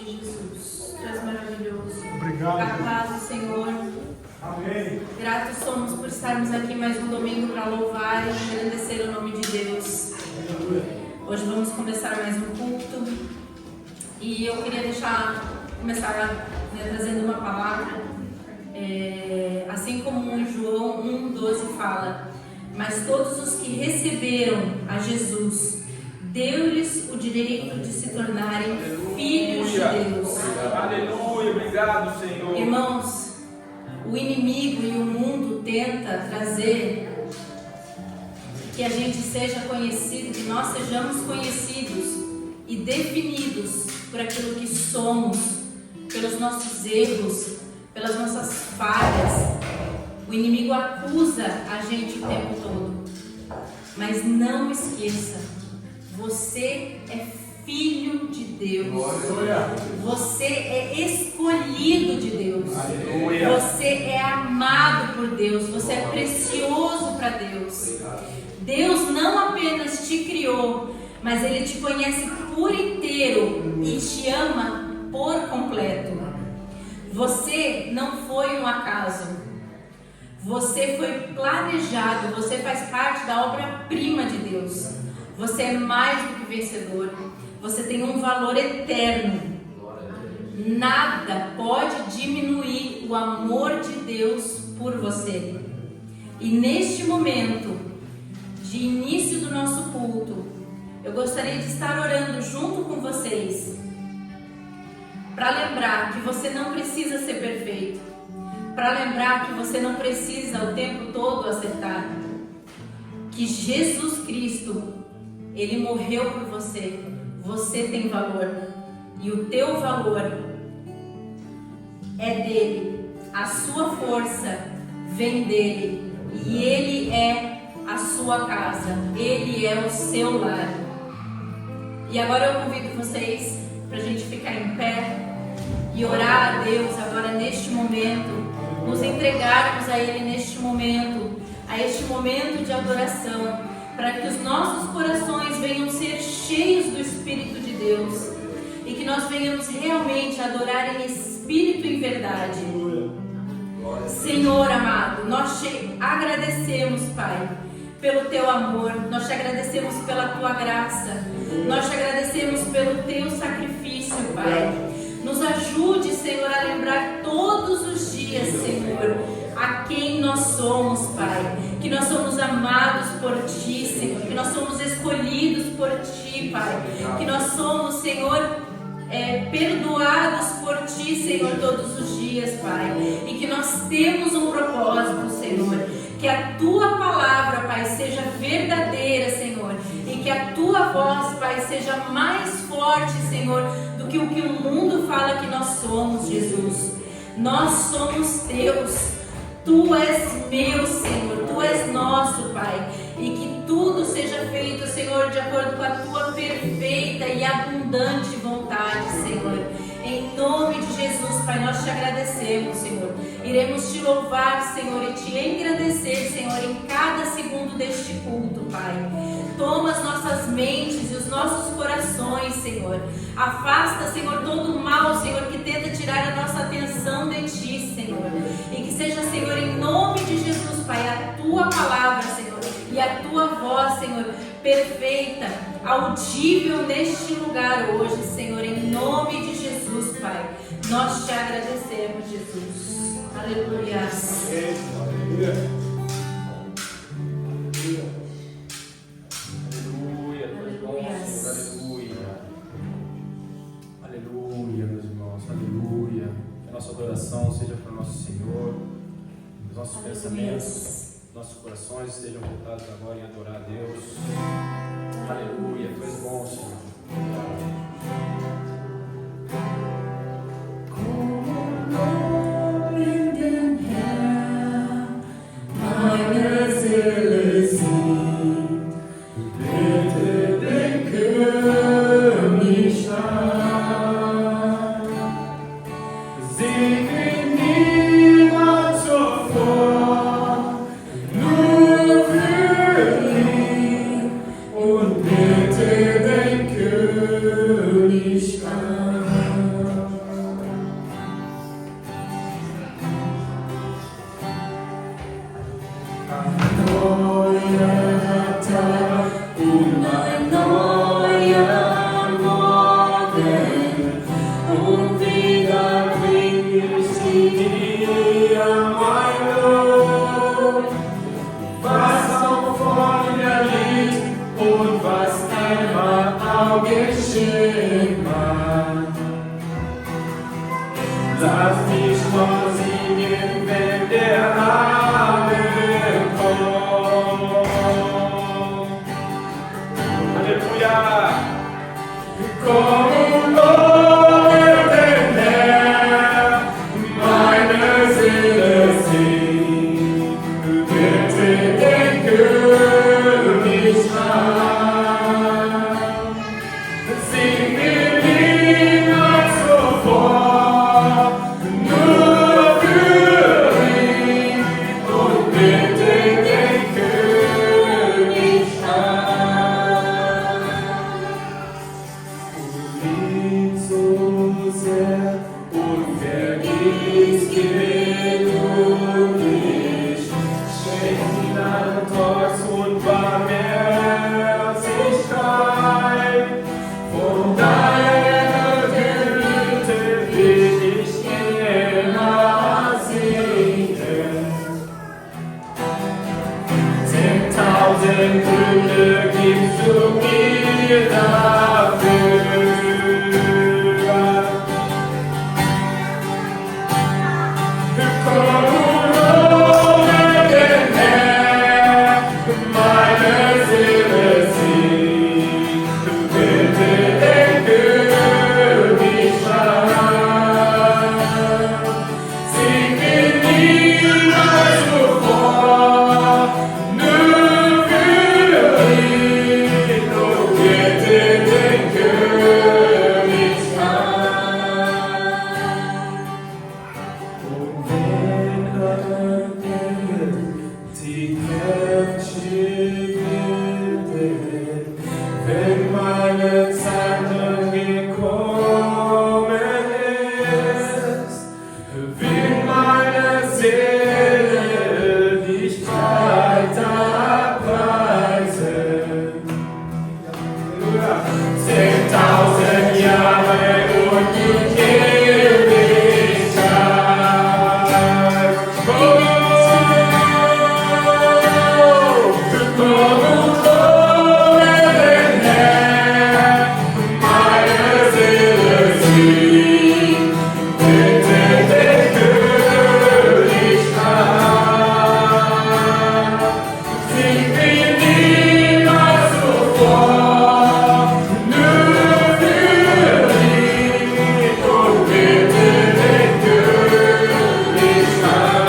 Jesus. Tu és maravilhoso. Obrigado. Capaz do Senhor. Amém. Gratos somos por estarmos aqui mais um domingo para louvar e engrandecer o nome de Deus. Hoje vamos começar mais um culto. E eu queria começar trazendo uma palavra. Assim como em João 1,12 fala: mas todos os que receberam a Jesus, deu-lhes o direito de se tornarem filhos de Deus. Aleluia, obrigado, Senhor. Irmãos, o inimigo e o mundo tenta trazer que a gente seja conhecido, que nós sejamos conhecidos e definidos por aquilo que somos, pelos nossos erros, pelas nossas falhas. O inimigo acusa a gente o tempo todo. Mas não esqueça, você é filho de Deus. Você é escolhido de Deus. Você é amado por Deus. Você é precioso para Deus. Deus não apenas te criou, mas Ele te conhece por inteiro e te ama por completo. Você não foi um acaso. Você foi planejado, você faz parte da obra-prima de Deus. Você é mais do que vencedor. Você tem um valor eterno. Nada pode diminuir o amor de Deus por você. E neste momento de início do nosso culto, eu gostaria de estar orando junto com vocês para lembrar que você não precisa ser perfeito. Para lembrar que você não precisa o tempo todo acertar. Que Jesus Cristo, Ele morreu por você. Você tem valor. E o teu valor é dele. A sua força vem dele. E Ele é a sua casa. Ele é o seu lar. E agora eu convido vocês para a gente ficar em pé e orar a Deus agora neste momento. Nos entregarmos a Ele neste momento, a este momento de adoração, para que os nossos corações venham ser cheios do Espírito de Deus e que nós venhamos realmente adorar em Espírito e em verdade. Senhor amado, nós te agradecemos, Pai, pelo Teu amor, nós te agradecemos pela Tua graça, nós te agradecemos pelo Teu sacrifício, Pai. Nos ajude, Senhor, a lembrar todos os dias, Senhor, a quem nós somos, Pai. Que nós somos amados por Ti, Senhor. Que nós somos escolhidos por Ti, Pai. Que nós somos, Senhor, perdoados por Ti, Senhor, todos os dias, Pai. E que nós temos um propósito, Senhor. Que a Tua palavra, Pai, seja verdadeira, Senhor. E que a Tua voz, Pai, seja mais forte, Senhor, do que o que o mundo fala que nós somos, Jesus. Nós somos Teus. Tu és meu, Senhor. Tu és nosso, Pai. E que tudo seja feito, Senhor, de acordo com a Tua perfeita e abundante vontade, Senhor. Em nome de Jesus, Pai, nós te agradecemos, Senhor. Iremos te louvar, Senhor, e te engrandecer, Senhor, em cada segundo deste culto, Pai. Toma as nossas mentes e os nossos corações, Senhor. Afasta, Senhor, todo o mal, Senhor, que tenta tirar a nossa atenção de Ti, Senhor. E que seja, Senhor, em nome de Jesus, Pai, a Tua palavra, Senhor, e a Tua voz, Senhor, perfeita, audível neste lugar hoje, Senhor, em nome de Jesus, Pai. Nós te agradecemos, Jesus. Aleluia. Aleluia, meus irmãos, aleluia. Que a nossa adoração seja para o nosso Senhor, os nossos pensamentos, nossos corações estejam voltados agora em adorar a Deus. Aleluia, tu és bom, Senhor. Und bitte den König Lass mich nur singen, wenn der Abend kommt. Halleluja! Komm und lobe den Herrn, meine Seele singt, bitte den König an. Sing mir Lieder zuvor, nur für ihn, und bitte den König an. Du liebst so sehr und vergisst geduldig, schenk ihn an Trotz und Barmherzigkeit. Von deiner Güte will ich immer singen. 10.000 Gründe gibst du mir dafür. Komm und lobe den Herrn, meine Seele singt, bitte den König an. Sing mir niemals zuvor, nur für ihn, und bitte den König an. Und wenn die Kämpfe bilden, wenn meine Zeit gekommen ist, will meine Seele dich weiter preisen. 10.000 Jahre und die Ewigkeit. Oh, komm und lobe den Herrn, meine Seele singt, bitte den König an. Sing mir niemals zuvor, nur für ihn, und bitte den König an.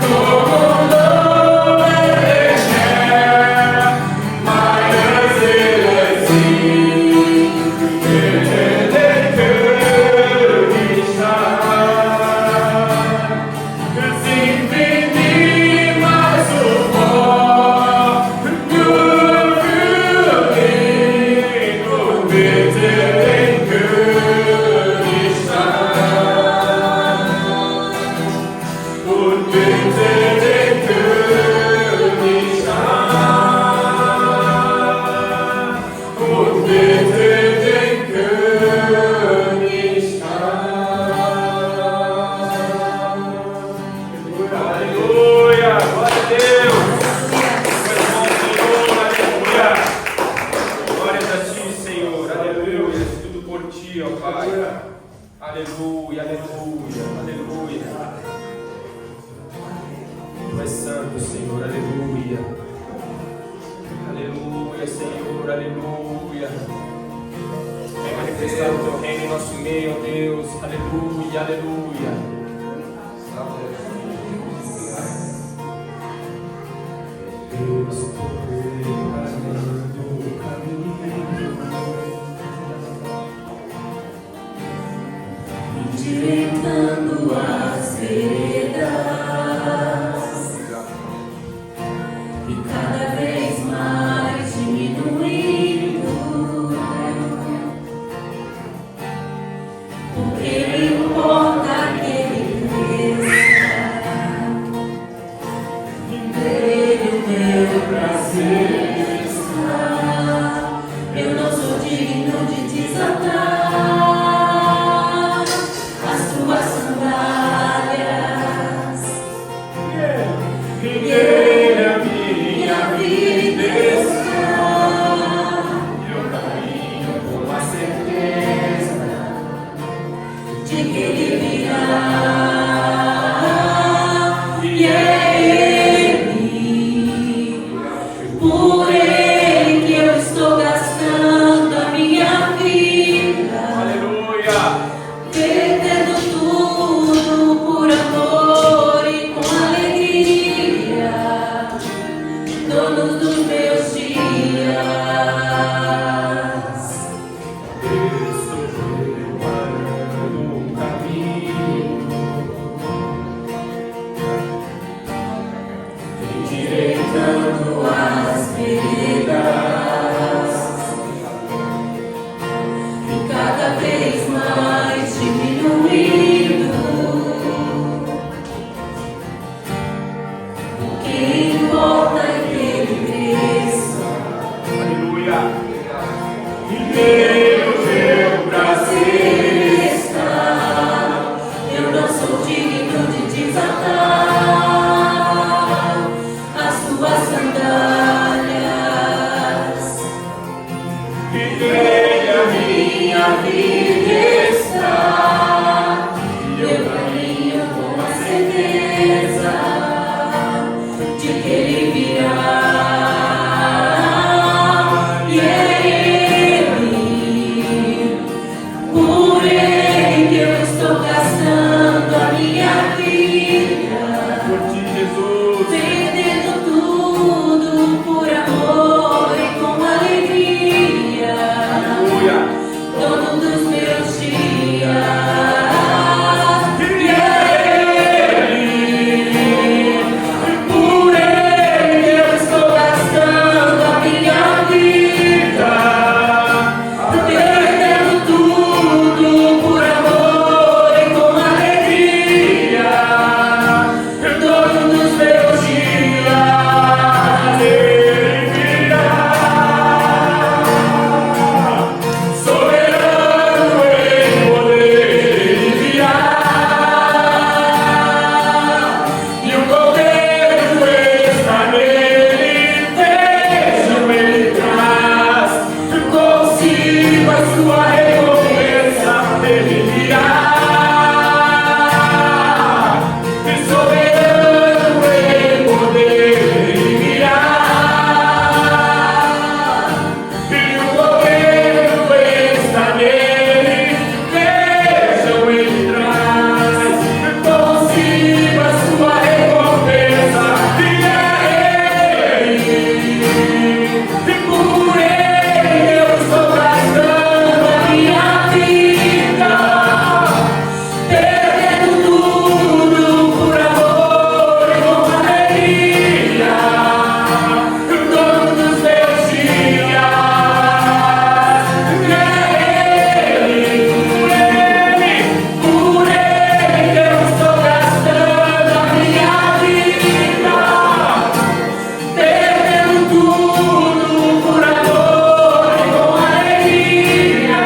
Komm und lobe den Herrn, meine Seele singt, bitte den König an. Sing mir niemals zuvor, nur für ihn, und bitte den König an. Und bitte den König an. Und bitte den König an. Aleluia! Glória a Deus! Aleluia! Glórias a Ti, Senhor. Aleluia! Tudo por Ti, ó Pai. Aleluia, aleluia, aleluia. Tu és santo, Senhor. Aleluia. Aleluia, Senhor. Aleluia. Vem manifestar o Teu reino em nosso meio, ó Deus. Aleluia, aleluia. Deus, preparando o caminho, Endireitando as veredas e cada vez mais diminuindo, porque não importa que ele cresça, nele o meu prazer está. Eu não sou digno de desatar. vez mais diminuindo. O que importa é que Ele cresça. Aleluia. E nele o meu prazer está. Eu não sou digno de desatar as tuas sandálias. E nele a minha vida está. E eu caminho com a certeza de que Ele virá. E é Ele, por Ele que eu estou gastando a minha vida, Por ti, Jesus. perdendo tudo por amor e com alegria, Aleluia. dono dos meus dias. E Ele, Por Ele eu estou gastando a minha vida, perdendo tudo por amor e com alegria, dono dos meus dias. Ele virá. Soberano em poder, Ele virá. E o governo está nele. Vejam, Ele traz consigo a sua recompensa. Ele virá. E soberano em poder, Ele virá. E o governo está nele. Vejam, Ele traz consigo a sua recompensa. E é Ele, e por Ele eu estou gastando a minha vida, Perdendo tudo por amor e com alegria, dono dos meus dias. por Ele que eu estou gastando a minha vida, perdendo tudo por amor e com alegria,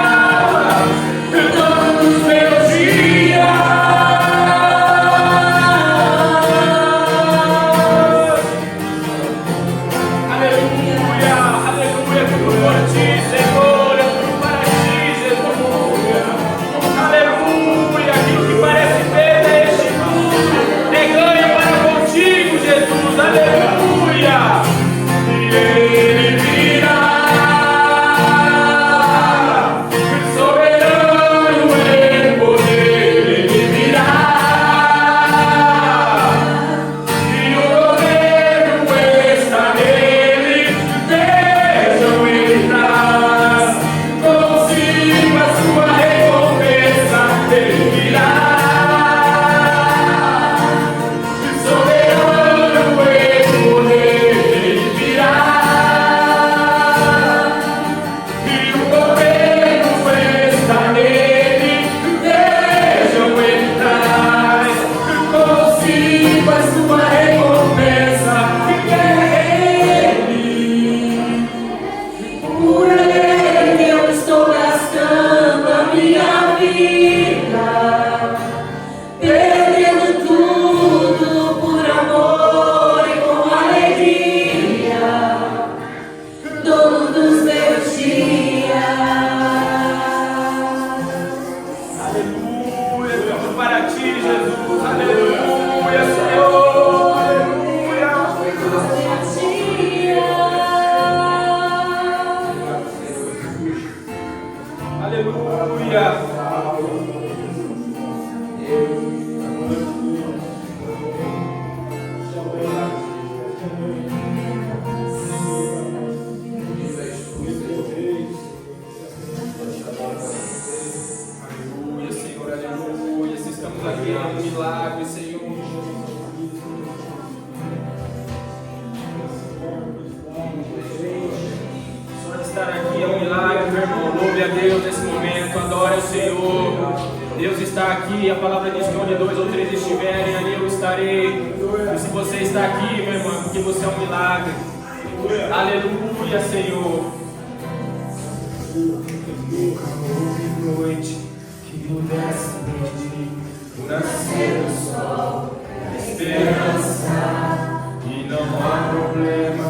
dono dos meus dias. Aleluia, aleluia, tudo por ti, Senhor, é tudo para ti, Jesus. Aleluia, aquilo que parece perda é este mundo, é ganho para contigo, Jesus. Aleluia. E Ele virá, soberano em poder, Ele virá. E o governo está nele. Vejam, Ele traz consigo a sua recompensa. Ele virá. E soberano em poder, Ele virá. E o governo está nele. Vejam, Ele traz consigo a sua recompensa. E é Ele. Por Ele eu estou gastando a minha vida, perdendo tudo por amor e com alegria, dono dos meus dias. Aleluia, tudo para ti, Jesus. Aleluia, Senhor. Aleluia. Aleluia. Aleluia, Senhor, aleluia. Se estamos aqui no milagre, Senhor. Só de estar aqui é um milagre, meu irmão. Louve a Deus nesse momento. momento, adore o Senhor. Deus está aqui, a palavra diz que onde 2 ou 3 estiverem, ali eu estarei. E se você está aqui, meu irmão, é porque você é um milagre. Aleluia, Senhor. Nunca houve noite que pudesse medir o nascer do sol, a esperança. E não há problema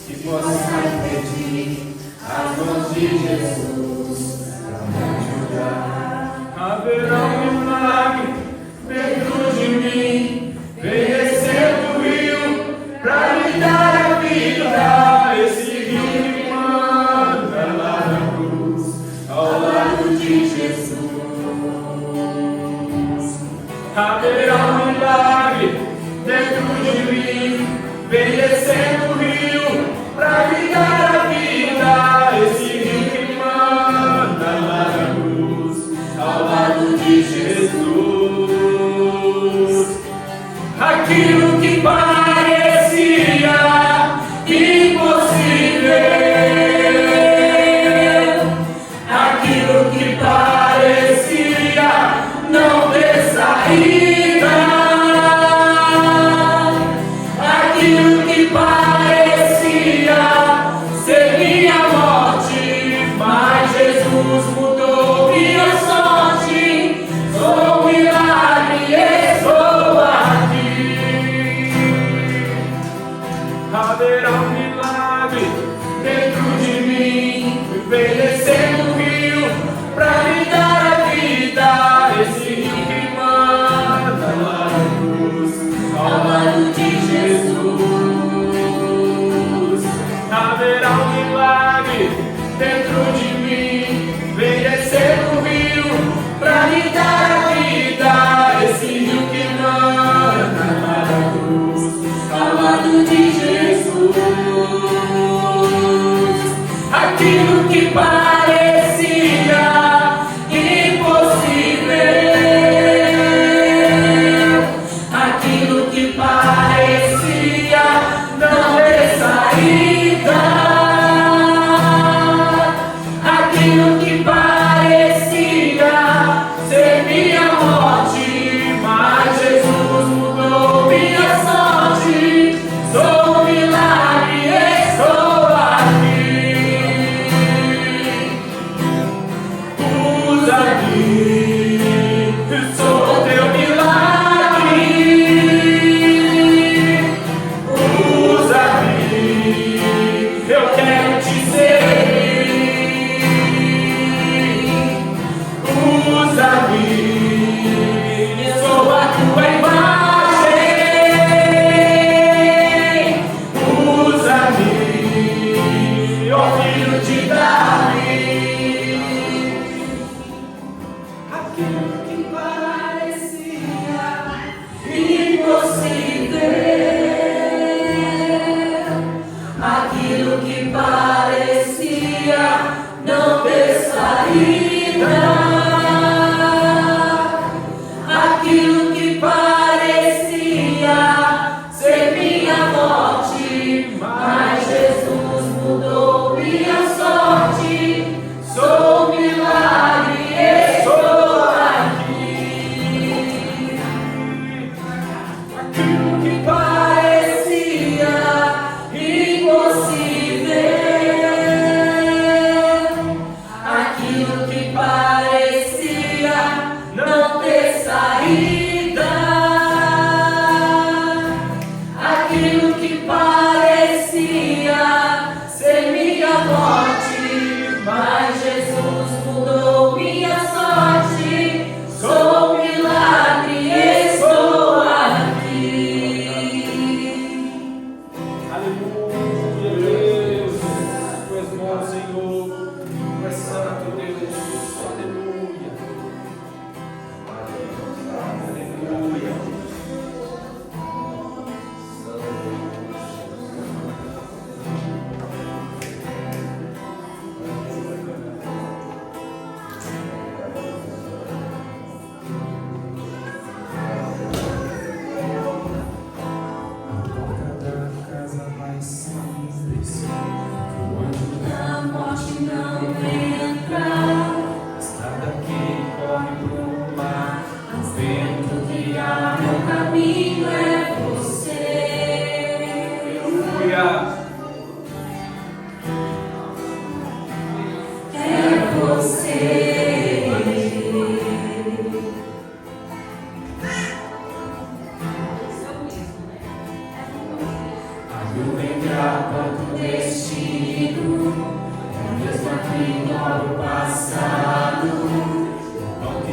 que possa impedir as mãos de Jesus para me ajudar. Haverá um milagre dentro de mim, vem descendo o rio para me dar a vida. Esse rio que manda lá na cruz, ao lado de Jesus. Haverá um milagre dentro de mim, vem descendo o rio para me dar a vida. Esse rio que manda lá na cruz, ao lado de Jesus. Aquilo que parecia impossível, aquilo que parecia não ter saída, aquilo que parecia ser minha morte, mas Jesus mudou minha sorte. Sou um milagre, estou aqui. Haverá um milagre dentro de mim, vem descendo o rio pra me dar a vida. Esse rio que manda lá na cruz, ao lado de Jesus. Haverá um milagre dentro de mim, vem descendo o rio pra me dar a vida. Esse rio que manda lá na cruz, ao lado de Jesus. Aquilo que parecia impossível, aquilo que parecia não ter saída, aquilo que parecia ser minha morte, mas Jesus mudou minha sorte. Sou um milagre, estou aqui. Usa-me, sou teu milagre. Usa-me, eu quero te servir. Usa-me, sou a tua imagem. Usa-me, ó filho de Davi. Aquilo que parecia impossível, aquilo que parecia não ter saída, aquilo que parecia ser minha morte, mas Jesus mudou minha sorte. Sou um milagre, estou aqui.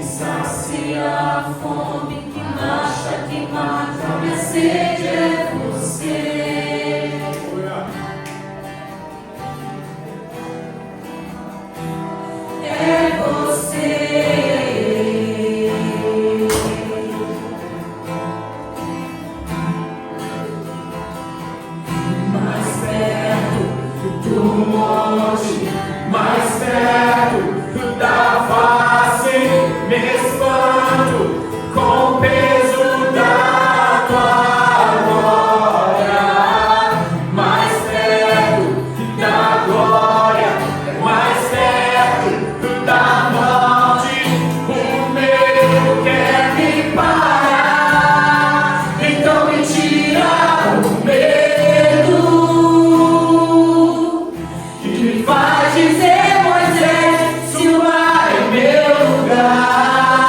sacia a fome, que marcha, que mata, minha sede é você. É você. Mais perto do monte, mais perto da face, me espanto com o peso da tua glória. Mais perto da glória, mais perto da morte, o medo quer me parar, então me tira o medo que me faz dizer: Moisés, se o mar é meu lugar.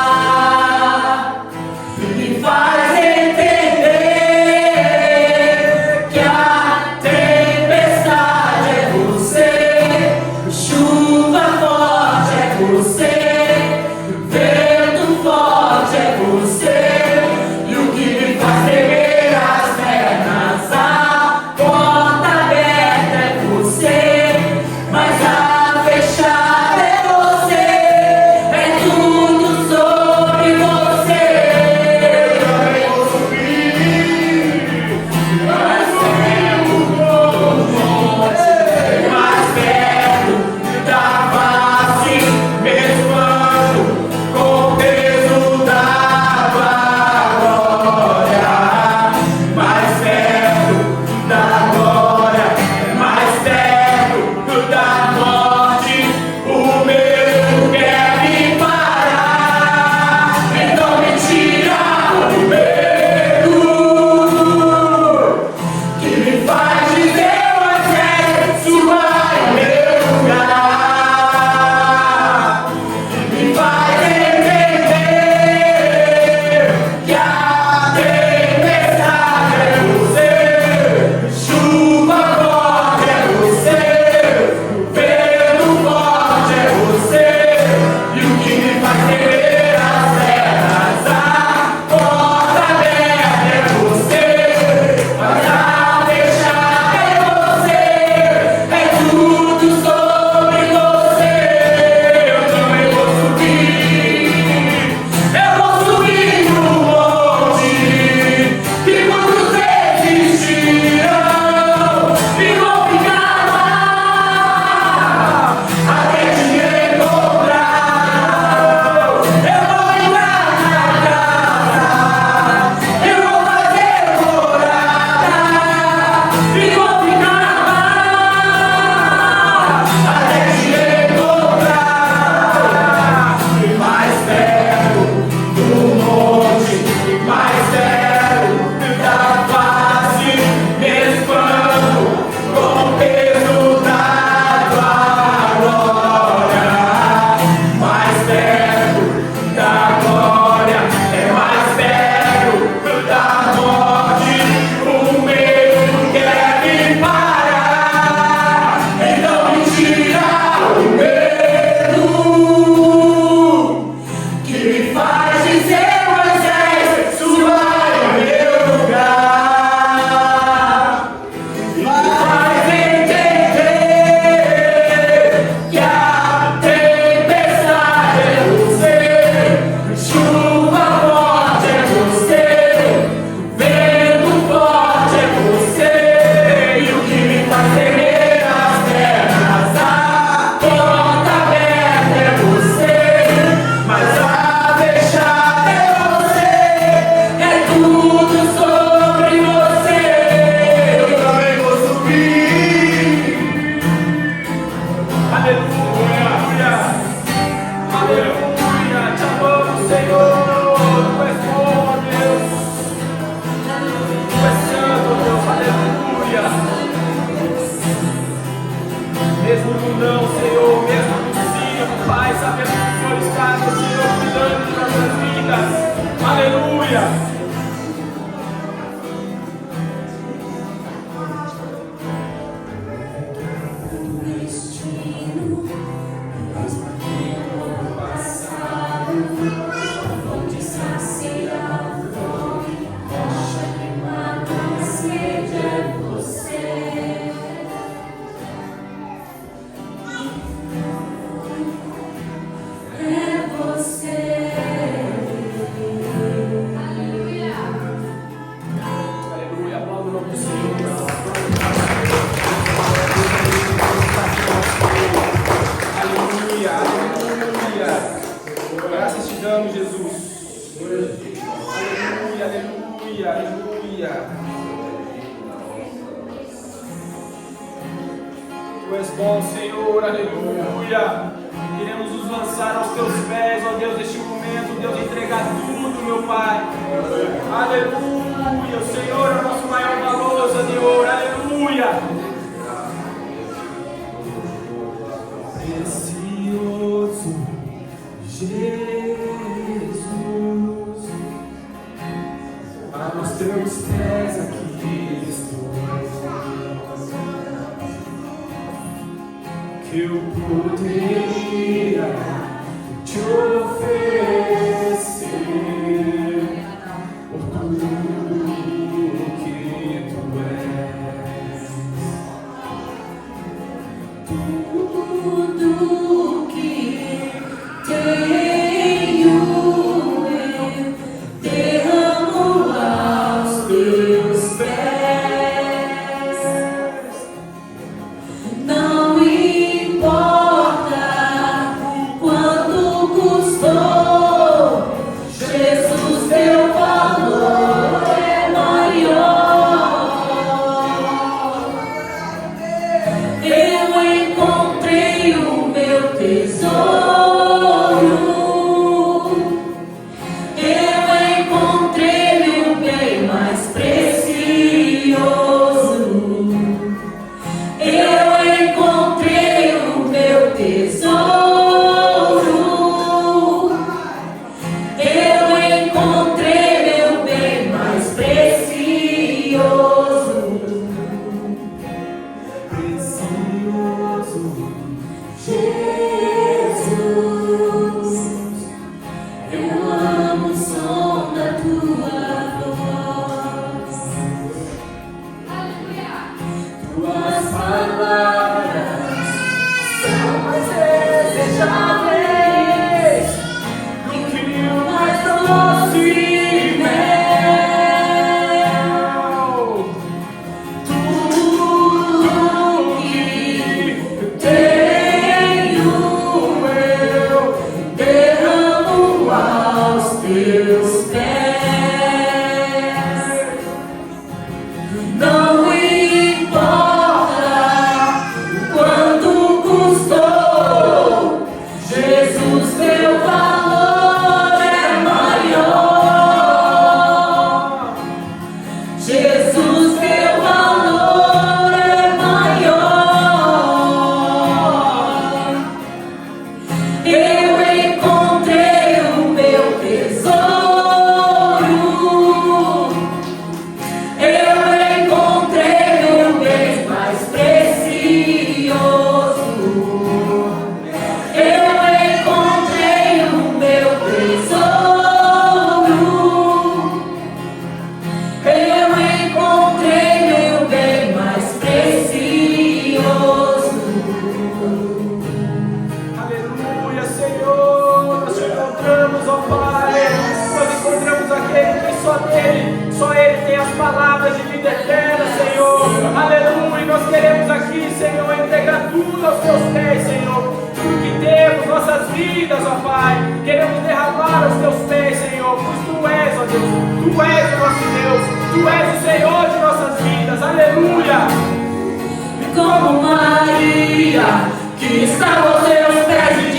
Que estava aos teus pés e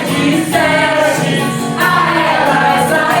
disseste a ela, essa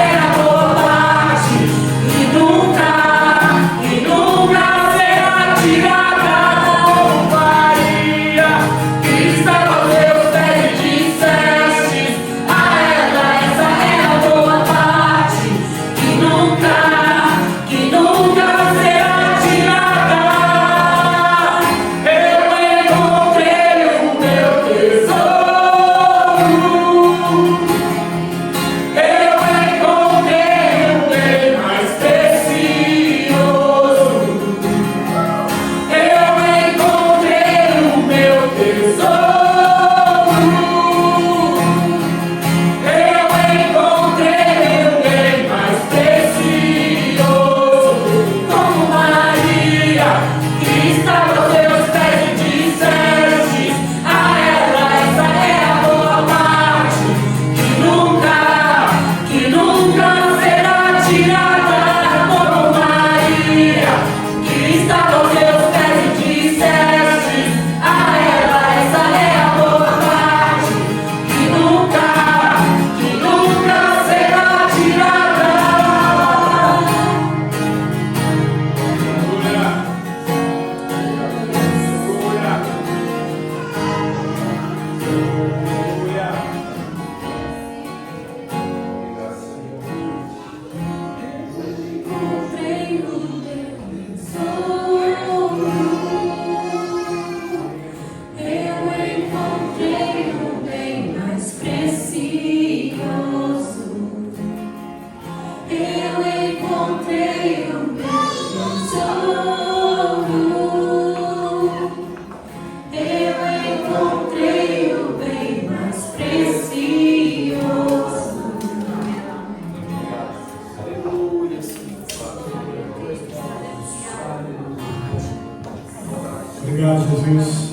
Obrigado, Jesus.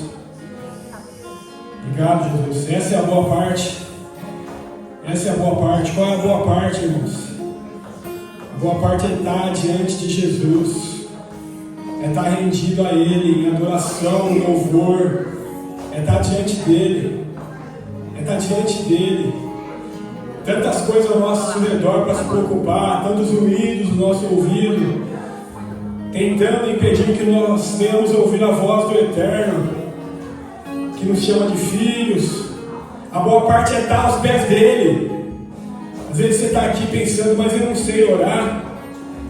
Obrigado, Jesus. Essa é a boa parte. Essa é a boa parte. Qual é a boa parte, irmãos? A boa parte é estar diante de Jesus. É estar rendido a Ele em adoração, em louvor. É estar diante dEle. É estar diante dEle. Tantas coisas ao nosso redor para se preocupar, tantos ruídos no nosso ouvido, tentando impedir que nós tenhamos ouvir a voz do Eterno, que nos chama de filhos. A boa parte é estar aos pés dele. Às vezes você está aqui pensando, mas eu não sei orar,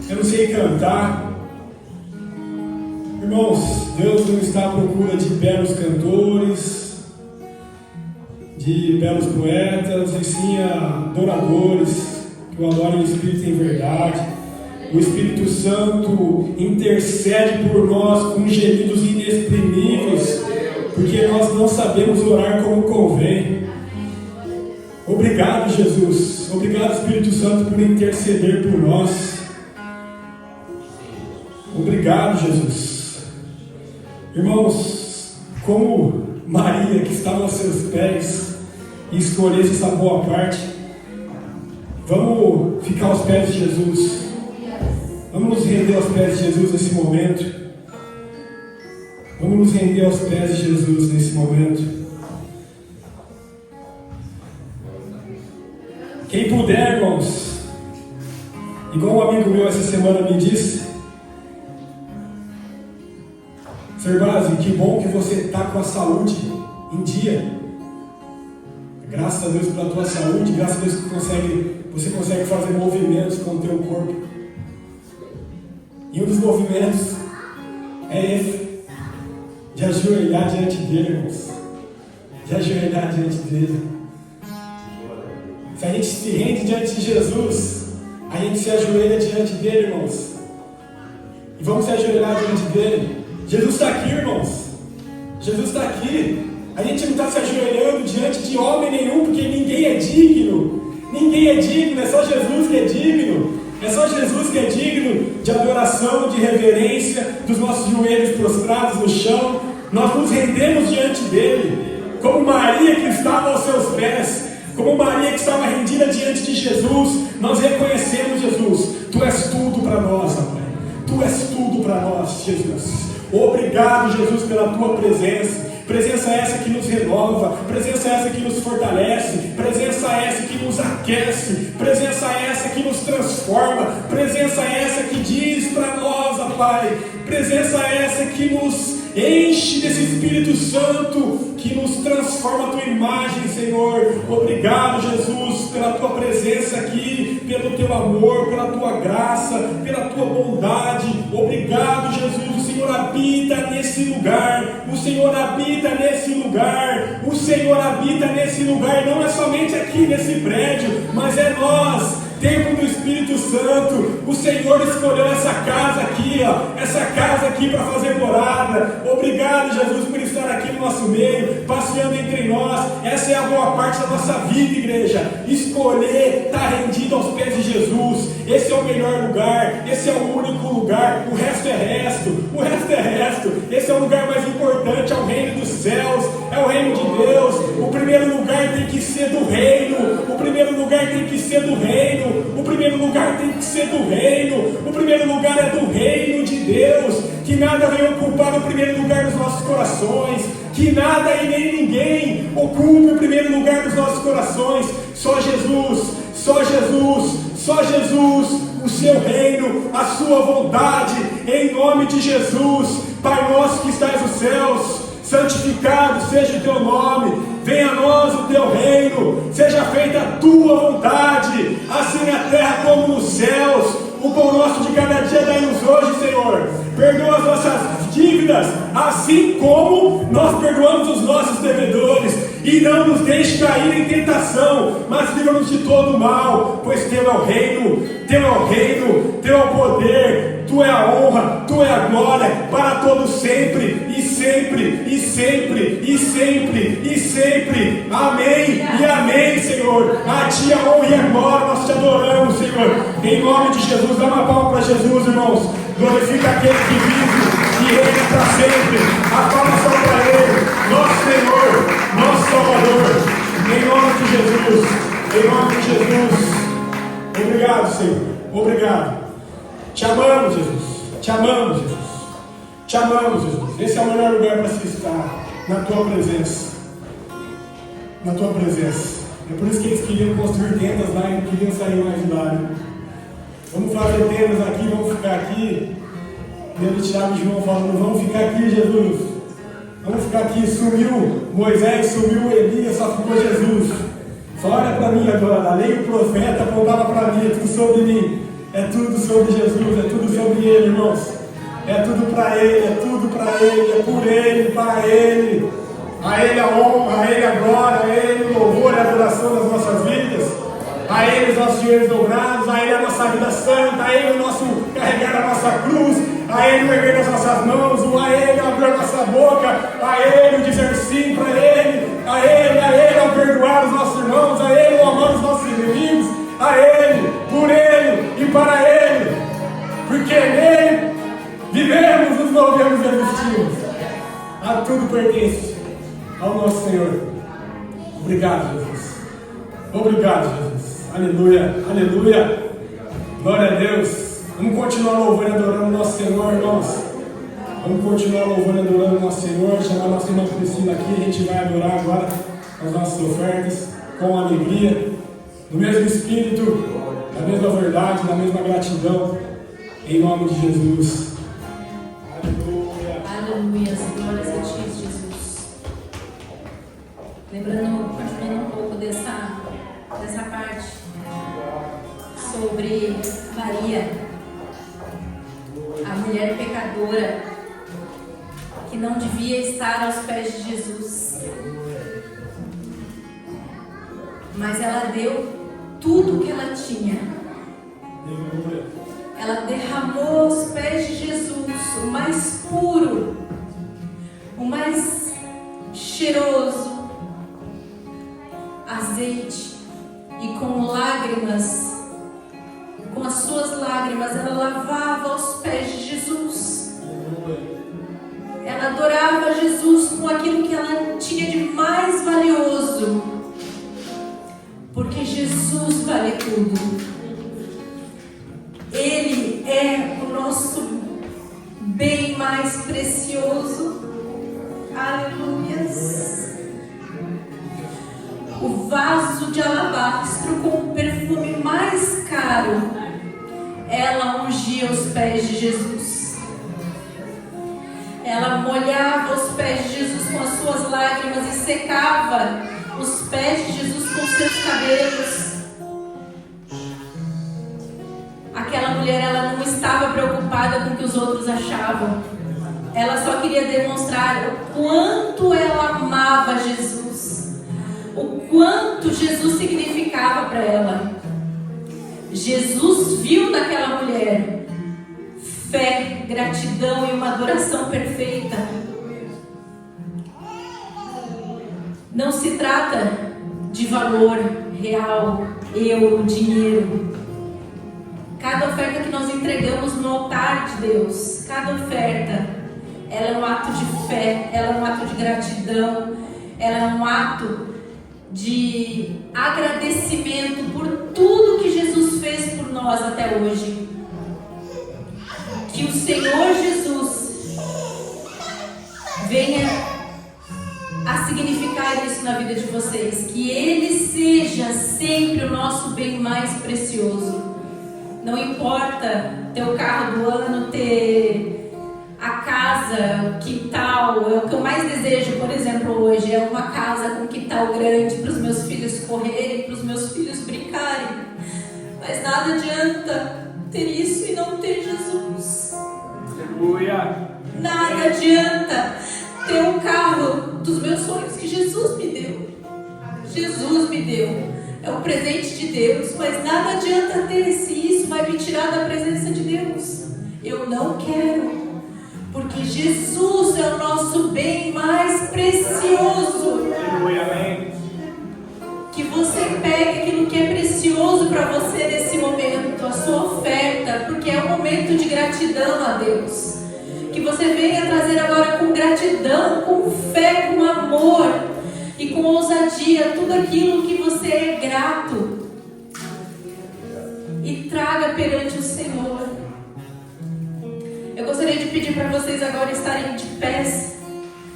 eu não sei cantar. Irmãos, Deus não está à procura de belos cantores, de belos poetas, e sim adoradores que o adorem em espírito e em verdade. O Espírito Santo intercede por nós com gemidos inexprimíveis, porque nós não sabemos orar como convém. Obrigado, Jesus. Obrigado, Espírito Santo, por interceder por nós. Obrigado, Jesus. Irmãos, como Maria, que estava aos seus pés, e escolhesse essa boa parte, vamos ficar aos pés de Jesus. Vamos nos render aos pés de Jesus nesse momento. Vamos nos render aos pés de Jesus nesse momento. Quem puder, irmãos, igual um amigo meu essa semana me disse: Serbasi, que bom que você está com a saúde em dia. Graças a Deus pela tua saúde, graças a Deus que você consegue fazer movimentos com o teu corpo. E um dos movimentos é esse, de ajoelhar diante dele, irmãos. De ajoelhar diante dele. Se a gente se rende diante de Jesus, a gente se ajoelha diante dele, irmãos. E vamos se ajoelhar diante dele. Jesus está aqui, irmãos. Jesus está aqui. A gente não está se ajoelhando diante de homem nenhum, porque ninguém é digno. Ninguém é digno, é só Jesus que é digno. É só Jesus que é digno de adoração, de reverência, dos nossos joelhos prostrados no chão. Nós nos rendemos diante dele, como Maria que estava aos seus pés, como Maria que estava rendida diante de Jesus. Nós reconhecemos, Jesus, Tu és tudo para nós, Pai. Tu és tudo para nós, Jesus. Obrigado, Jesus, pela Tua presença. Presença essa que nos renova, presença essa que nos fortalece, presença essa que nos aquece, presença essa que nos transforma, presença essa que diz para nós, ó Pai, presença essa que nos enche desse Espírito Santo, que nos transforma a Tua imagem, Senhor. Obrigado, Jesus, pela Tua presença aqui, pelo Teu amor, pela Tua graça, pela Tua bondade. Obrigado, Jesus. O Senhor habita nesse lugar, o Senhor habita nesse lugar, o Senhor habita nesse lugar. Não é somente aqui nesse prédio, mas é nós, templo do Espírito Santo. O Senhor escolheu essa casa aqui, ó, essa casa aqui para fazer morada. Obrigado, Jesus, por estar aqui no nosso meio, passeando entre nós. Essa é a boa parte da nossa vida, igreja. Escolher estar rendido aos pés de Jesus. Esse é o melhor lugar, esse é o único lugar. O resto é resto, o resto é resto. Esse é o lugar mais importante, é o reino dos céus, é o reino de Deus. O primeiro lugar tem que ser do reino, o primeiro lugar tem que ser do reino. O primeiro lugar tem que ser do reino. O primeiro lugar é do reino de Deus. Que nada venha ocupar o primeiro lugar dos nossos corações. Que nada e nem ninguém ocupe o primeiro lugar dos nossos corações. Só Jesus, só Jesus, só Jesus. O seu reino, a sua vontade, em nome de Jesus. Pai nosso que estás nos céus, santificado seja o Teu nome. Venha a nós o Teu reino, seja feita a Tua vontade, assim na terra como nos céus. O pão nosso de cada dia dai-nos hoje, Senhor. Perdoa as nossas dívidas, assim como nós perdoamos os nossos devedores. E não nos deixe cair em tentação, mas livra-nos de todo o mal, pois Teu é o reino, Teu é o reino, Teu é o poder, Tua é a honra, Tua é a glória, para todos sempre, e sempre, e sempre, e sempre, e sempre. Amém e amém, Senhor. A Ti a honra e a glória, nós Te adoramos, Senhor. Em nome de Jesus, dá uma palma para Jesus, irmãos. Glorifica aquele que vive e reina para sempre. A palma só para Ele, nosso Senhor, nosso Salvador. Em nome de Jesus, em nome de Jesus. Obrigado, Senhor. Obrigado. Te amamos, Jesus. Te amamos, Jesus. Te amamos, Jesus. Esse é o melhor lugar para se estar, na Tua presença. Na Tua presença. É por isso que eles queriam construir tendas lá e não queriam sair mais de lá. Né? Vamos fazer tendas aqui, vamos ficar aqui. Pedro, Tiago e João falando, vamos ficar aqui, Jesus. Vamos ficar aqui. Sumiu Moisés, sumiu Elias, só ficou Jesus. Só olha para mim agora. A lei e o profeta apontava para mim, é tudo sobre mim. É tudo sobre Jesus, é tudo sobre Ele, irmãos. É tudo para Ele, é tudo para Ele, é por Ele, para Ele. A Ele a honra, a Ele a glória, a Ele o louvor e a adoração das nossas vidas. A Ele os nossos joelhos dobrados, a Ele a nossa vida santa, a Ele o nosso carregar a nossa cruz, a Ele o erguer as nossas mãos, a Ele abrir a nossa boca, a Ele o dizer sim para Ele, a Ele ao perdoar os nossos irmãos, a Ele o amar os nossos inimigos, a Ele, por Ele e para Ele, porque nele vivemos, nos movemos e existimos. A tudo pertence ao nosso Senhor. Obrigado, Jesus. Obrigado, Jesus. Aleluia, aleluia. Glória a Deus. Vamos continuar louvando e adorando o nosso Senhor, irmãos. Vamos continuar louvando e adorando o nosso Senhor. Chamar a nossa irmã Priscila aqui. A gente vai adorar agora as nossas ofertas com alegria, no mesmo espírito, na mesma verdade, na mesma gratidão. Em nome de Jesus. Aleluia. Aleluia. Glórias a Ti, Jesus. Lembrando, continuando um pouco dessa parte sobre Maria, a mulher pecadora que não devia estar aos pés de Jesus, mas ela deu tudo o que ela tinha. Ela derramou aos pés de Jesus o mais puro, o mais cheiroso azeite, e com lágrimas, com as suas lágrimas, ela lavava os pés de Jesus. Ela adorava Jesus com aquilo que ela tinha de mais valioso, porque Jesus vale tudo. Ele é o nosso bem mais precioso. Aleluias. O vaso de alabastro com o perfume mais caro, ela ungia os pés de Jesus. Ela molhava os pés de Jesus com as suas lágrimas e secava os pés de Jesus com seus cabelos. Aquela mulher, ela não estava preocupada com o que os outros achavam. Ela só queria demonstrar o quanto ela amava Jesus, o quanto Jesus significava para ela. Jesus viu naquela mulher fé, gratidão e uma adoração perfeita. Não se trata de valor real, euro, dinheiro. Cada oferta que nós entregamos no altar de Deus, cada oferta, ela é um ato de fé, ela é um ato de gratidão, ela é um ato de agradecimento por tudo que Jesus fez por nós até hoje. Que o Senhor Jesus venha a significar isso na vida de vocês, que Ele seja sempre o nosso bem mais precioso. Não importa ter o carro do ano, ter a casa, o quintal. É o que eu mais desejo, por exemplo, hoje é uma casa com quintal grande para os meus filhos correrem, para os meus filhos brincarem. Mas nada adianta ter isso e não ter Jesus. Aleluia. Nada adianta ter um carro dos meus sonhos que Jesus me deu. Jesus me deu. É um presente de Deus, mas nada adianta ter isso vai me tirar da presença de Deus. Eu não quero. Porque Jesus é o nosso bem mais precioso. Que você pegue aquilo que é precioso para você nesse momento, a sua oferta, porque é um momento de gratidão a Deus. Que você venha trazer agora com gratidão, com fé, com amor e com ousadia tudo aquilo que você é grato. E traga perante o Senhor. Eu gostaria de pedir para vocês agora estarem de pés,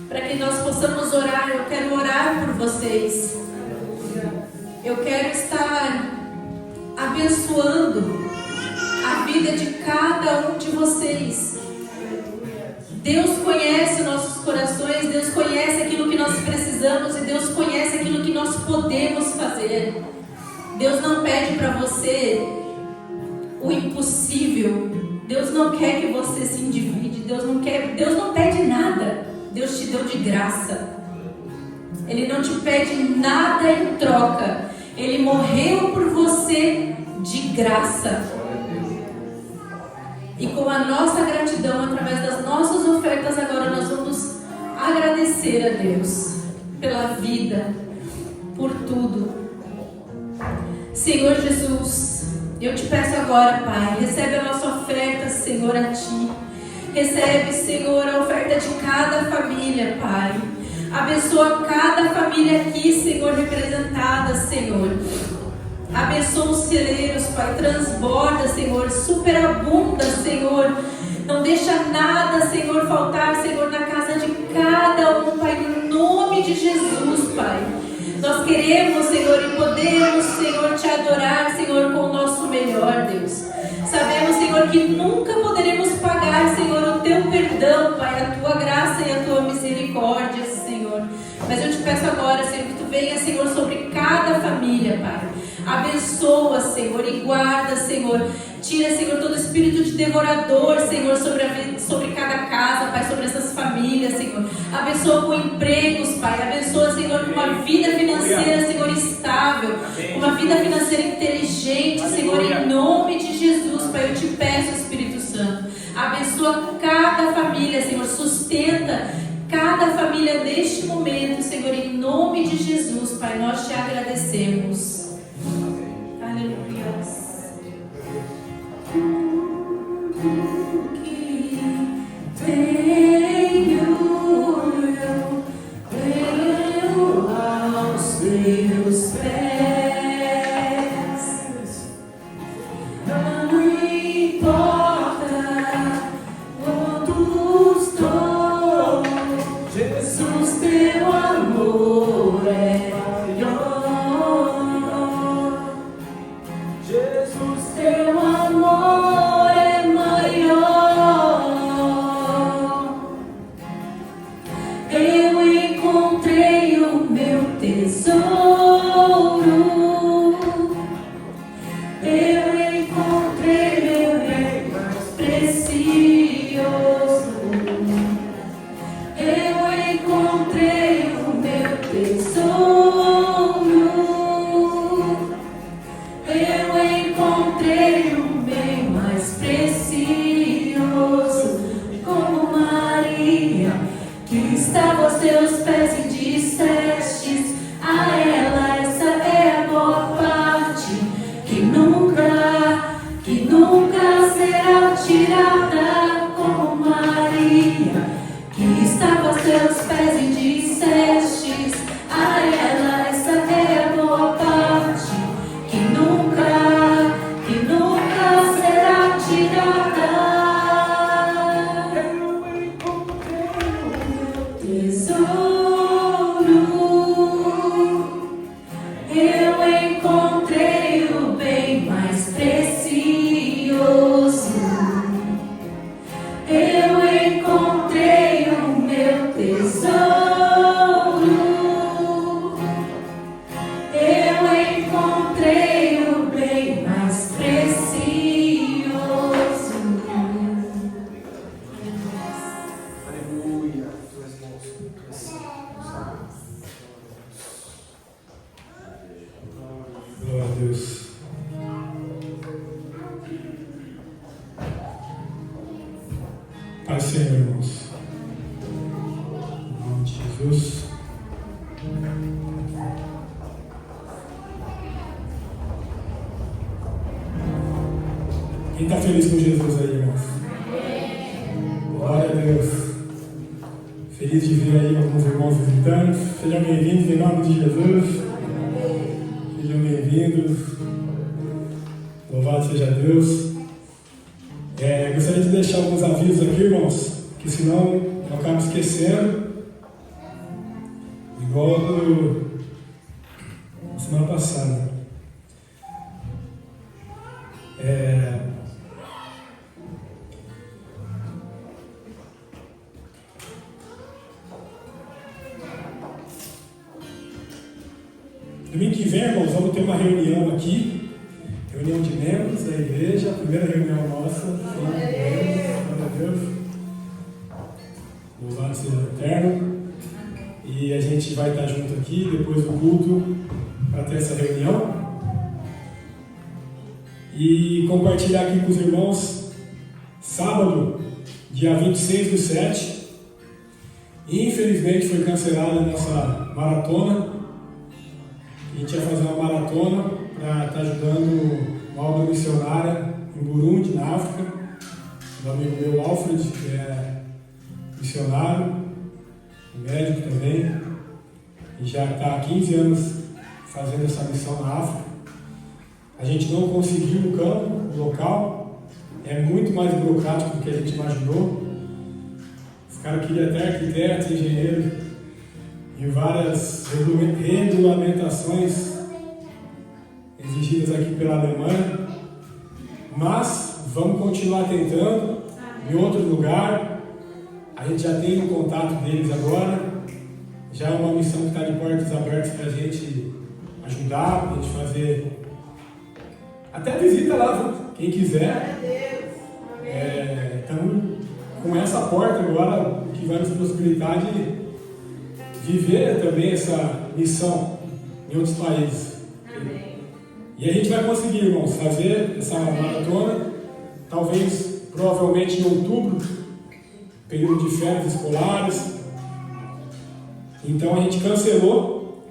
para que nós possamos orar. Eu quero orar por vocês. Eu quero estar abençoando a vida de cada um de vocês. Deus conhece nossos corações, Deus conhece aquilo que nós precisamos e Deus conhece aquilo que nós podemos fazer. Deus não pede para você o impossível. Deus não quer que você se endivide. Deus não pede nada. Deus te deu de graça. Ele não te pede nada em troca. Ele morreu por você de graça. E com a nossa gratidão, através das nossas ofertas, agora nós vamos agradecer a Deus pela vida, por tudo. Senhor Jesus, eu te peço agora, Pai, recebe a nossa oferta, Senhor, a Ti. Recebe, Senhor, a oferta de cada família, Pai. Abençoa cada família aqui, Senhor, representada, Senhor. Abençoa os celeiros, Pai. Transborda, Senhor. Superabunda, Senhor. Não deixa nada, Senhor, faltar, Senhor, na casa de cada um, Pai. No nome de Jesus, Pai. Nós queremos, Senhor, e podemos, Senhor, te adorar, Senhor, com o nosso melhor, Deus. Sabemos, Senhor, que nunca poderemos pagar, Senhor, o Teu perdão, Pai, a Tua graça e a Tua misericórdia, Senhor. Mas eu te peço agora, Senhor, que Tu venha, Senhor, sobre cada família, Pai. Abençoa, Senhor, e guarda, Senhor. Tira, Senhor, todo espírito de devorador, Senhor, sobre cada casa, Pai, sobre essas famílias, Senhor. Abençoa com empregos, Pai. Abençoa, Senhor, com uma vida financeira, Senhor, estável. Uma vida financeira inteligente, Senhor, em nome de Jesus, Pai. Eu te peço, Espírito Santo. Abençoa cada família, Senhor. Sustenta cada família neste momento, Senhor, em nome de Jesus, Pai. Nós te agradecemos. Aleluia. Venho aos teus pés, não importa quanto estou, Jesus, teu amor é maior, Jesus, teu amor é maior. Paz, Senhor, irmãos. Em nome de Jesus. Quem está feliz com Jesus aí, irmãos? Glória a Deus. Feliz de ver aí alguns irmãos visitantes. Sejam bem-vindos em nome de Jesus. Sejam bem-vindos. Louvado seja Deus. Gostaria de deixar alguns avisos aqui, irmãos, que senão eu acabo esquecendo. Igual na semana passada. Domingo que vem, irmãos, vamos ter uma reunião aqui, reunião de membros da igreja, a primeira reunião nossa. Glória a Deus. Louvado seja o Eterno. E a gente vai estar junto aqui, depois do culto, para ter essa reunião. E compartilhar aqui com os irmãos, sábado, dia 26/7. Infelizmente foi cancelada a nossa maratona. A gente ia fazer uma maratona para estar ajudando uma obra missionária em Burundi, na África. O amigo meu, Alfred, que é missionário, médico também, e já está há 15 anos fazendo essa missão na África. A gente não conseguiu o campo, o local, é muito mais burocrático do que a gente imaginou. Os caras queriam até arquitetos, engenheiros, e várias regulamentações exigidas aqui pela Alemanha, mas vamos continuar tentando em outro lugar. A gente já tem o contato deles agora, já é uma missão que está de portas abertas para a gente ajudar, para a gente fazer até visita lá, viu? Quem quiser. Estamos com essa porta agora que vai nos possibilitar de viver também essa missão em outros países. Amém. E a gente vai conseguir, irmãos, fazer essa maratona, talvez, provavelmente em outubro, período de férias escolares. Então a gente cancelou,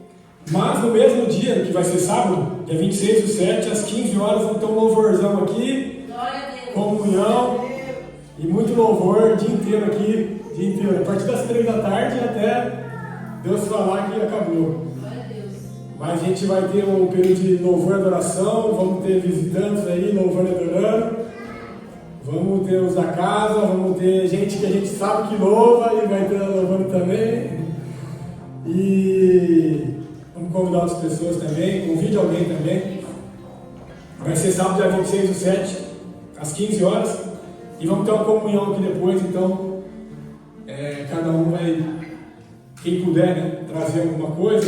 mas no mesmo dia, que vai ser sábado, dia 26/7, às 15 horas, vamos ter um louvorzão aqui, comunhão e muito louvor o dia inteiro aqui, a partir das 3 da tarde até Deus falar que acabou. Mas a gente vai ter um período de louvor e adoração, vamos ter visitantes aí, louvando e adorando. Vamos ter os da casa, vamos ter gente que a gente sabe que louva e vai ter louvando também. E vamos convidar outras pessoas também, convide alguém também. Vai ser sábado, dia 26/7, às 15 horas. E vamos ter uma comunhão aqui depois, então cada um vai, quem puder, né, trazer alguma coisa,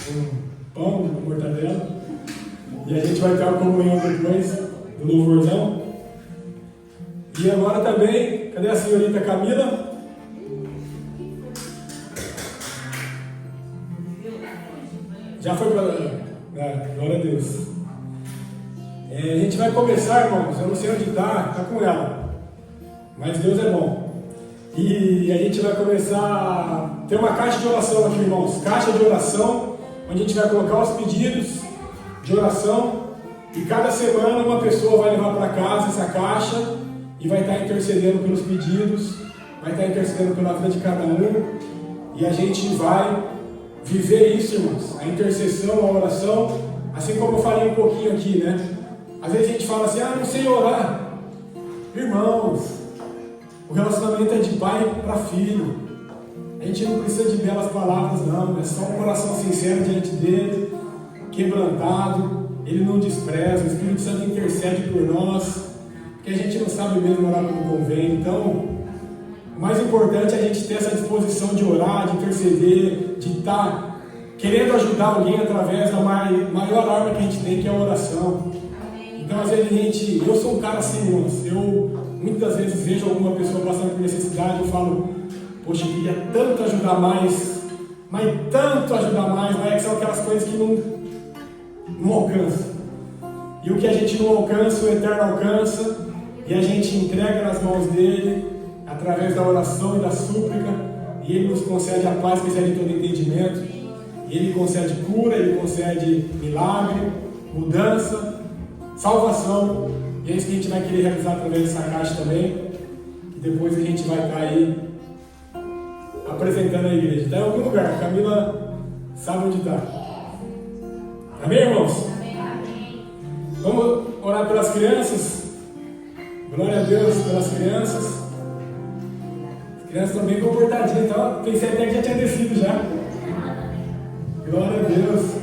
um pão, uma mortadela. E a gente vai ter uma comunhão depois do louvorzão. E agora também, cadê a senhorita Camila? Já foi para glória a Deus. A gente vai começar, irmãos, eu não sei onde está com ela, mas Deus é bom. E a gente vai começar a ter uma caixa de oração aqui, irmãos, caixa de oração, onde a gente vai colocar os pedidos de oração, e cada semana uma pessoa vai levar para casa essa caixa e vai estar intercedendo pelos pedidos, vai estar intercedendo pela vida de cada um, e a gente vai viver isso, irmãos, a intercessão, a oração, assim como eu falei um pouquinho aqui, né? Às vezes a gente fala assim, não sei orar. Irmãos, o relacionamento é de pai para filho. A gente não precisa de belas palavras, não, é só um coração sincero diante dele, quebrantado, ele não despreza, o Espírito Santo intercede por nós, porque a gente não sabe mesmo orar como convém. Então, o mais importante é a gente ter essa disposição de orar, de interceder, de estar querendo ajudar alguém através da maior arma que a gente tem, que é a oração. Então, às vezes eu sou um cara assim, irmãos, eu muitas vezes vejo alguma pessoa passando por necessidade, eu falo, poxa, eu queria tanto ajudar mais, mas tanto ajudar mais, mas são aquelas coisas que não alcançam. E o que a gente não alcança, o Eterno alcança, e a gente entrega nas mãos dele, através da oração e da súplica, e Ele nos concede a paz que excede todo entendimento. Ele concede cura, Ele concede milagre, mudança, salvação. E é isso que a gente vai querer realizar através dessa caixa também. E depois a gente vai estar aí apresentando a igreja. Está em algum lugar, a Camila sabe onde está. Amém, irmãos? Vamos orar pelas crianças. Glória a Deus pelas crianças. As crianças estão bem comportadinhas, então pensei até que já tinha descido já. Glória a Deus.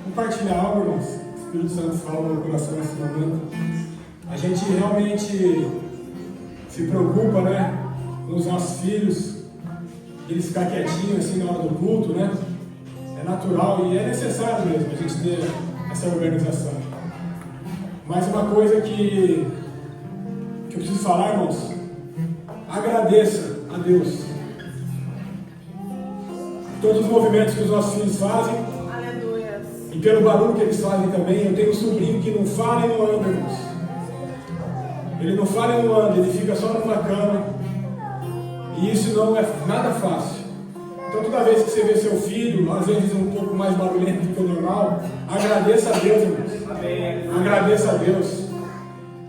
Compartilhar algo, irmãos. O Espírito Santo fala no meu coração nesse momento. A gente realmente se preocupa, né, com os nossos filhos, eles ficar quietinhos assim na hora do culto, né? É natural e é necessário mesmo a gente ter essa organização. Mas uma coisa que eu preciso falar, irmãos, agradeça a Deus. Todos os movimentos que os nossos filhos fazem, e pelo barulho que eles fazem também. Eu tenho um sobrinho que não fala e não anda, irmãos. Ele não fala e não anda, ele fica só numa cama. E isso não é nada fácil. Então toda vez que você vê seu filho, às vezes um pouco mais barulhento do que o normal, agradeça a Deus, irmãos. Agradeça a Deus.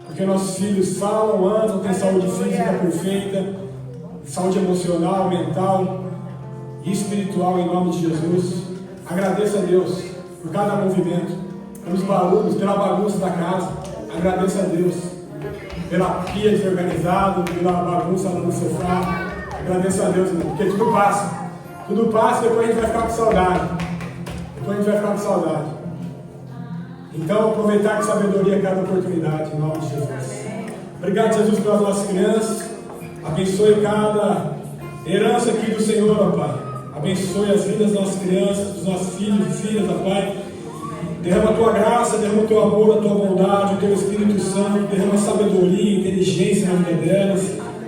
Porque nossos filhos falam, andam, têm saúde física perfeita, saúde emocional, mental e espiritual em nome de Jesus. Agradeça a Deus por cada movimento, pelos barulhos, pela bagunça da casa. Agradeça a Deus pela pia desorganizada, pela bagunça no sofá. Agradeça a Deus, irmão, porque tudo passa. Tudo passa e depois a gente vai ficar com saudade. Depois a gente vai ficar com saudade. Então, aproveitar com sabedoria cada oportunidade, em nome de Jesus. Obrigado, Jesus, pelas nossas crianças. Abençoe cada herança aqui do Senhor, ó Pai. Abençoe as vidas das nossas crianças, dos nossos filhos e filhas, ó Pai. Derrama a Tua graça, derrama o Teu amor, a Tua bondade, o Teu Espírito Santo. Derrama sabedoria, inteligência na vida delas.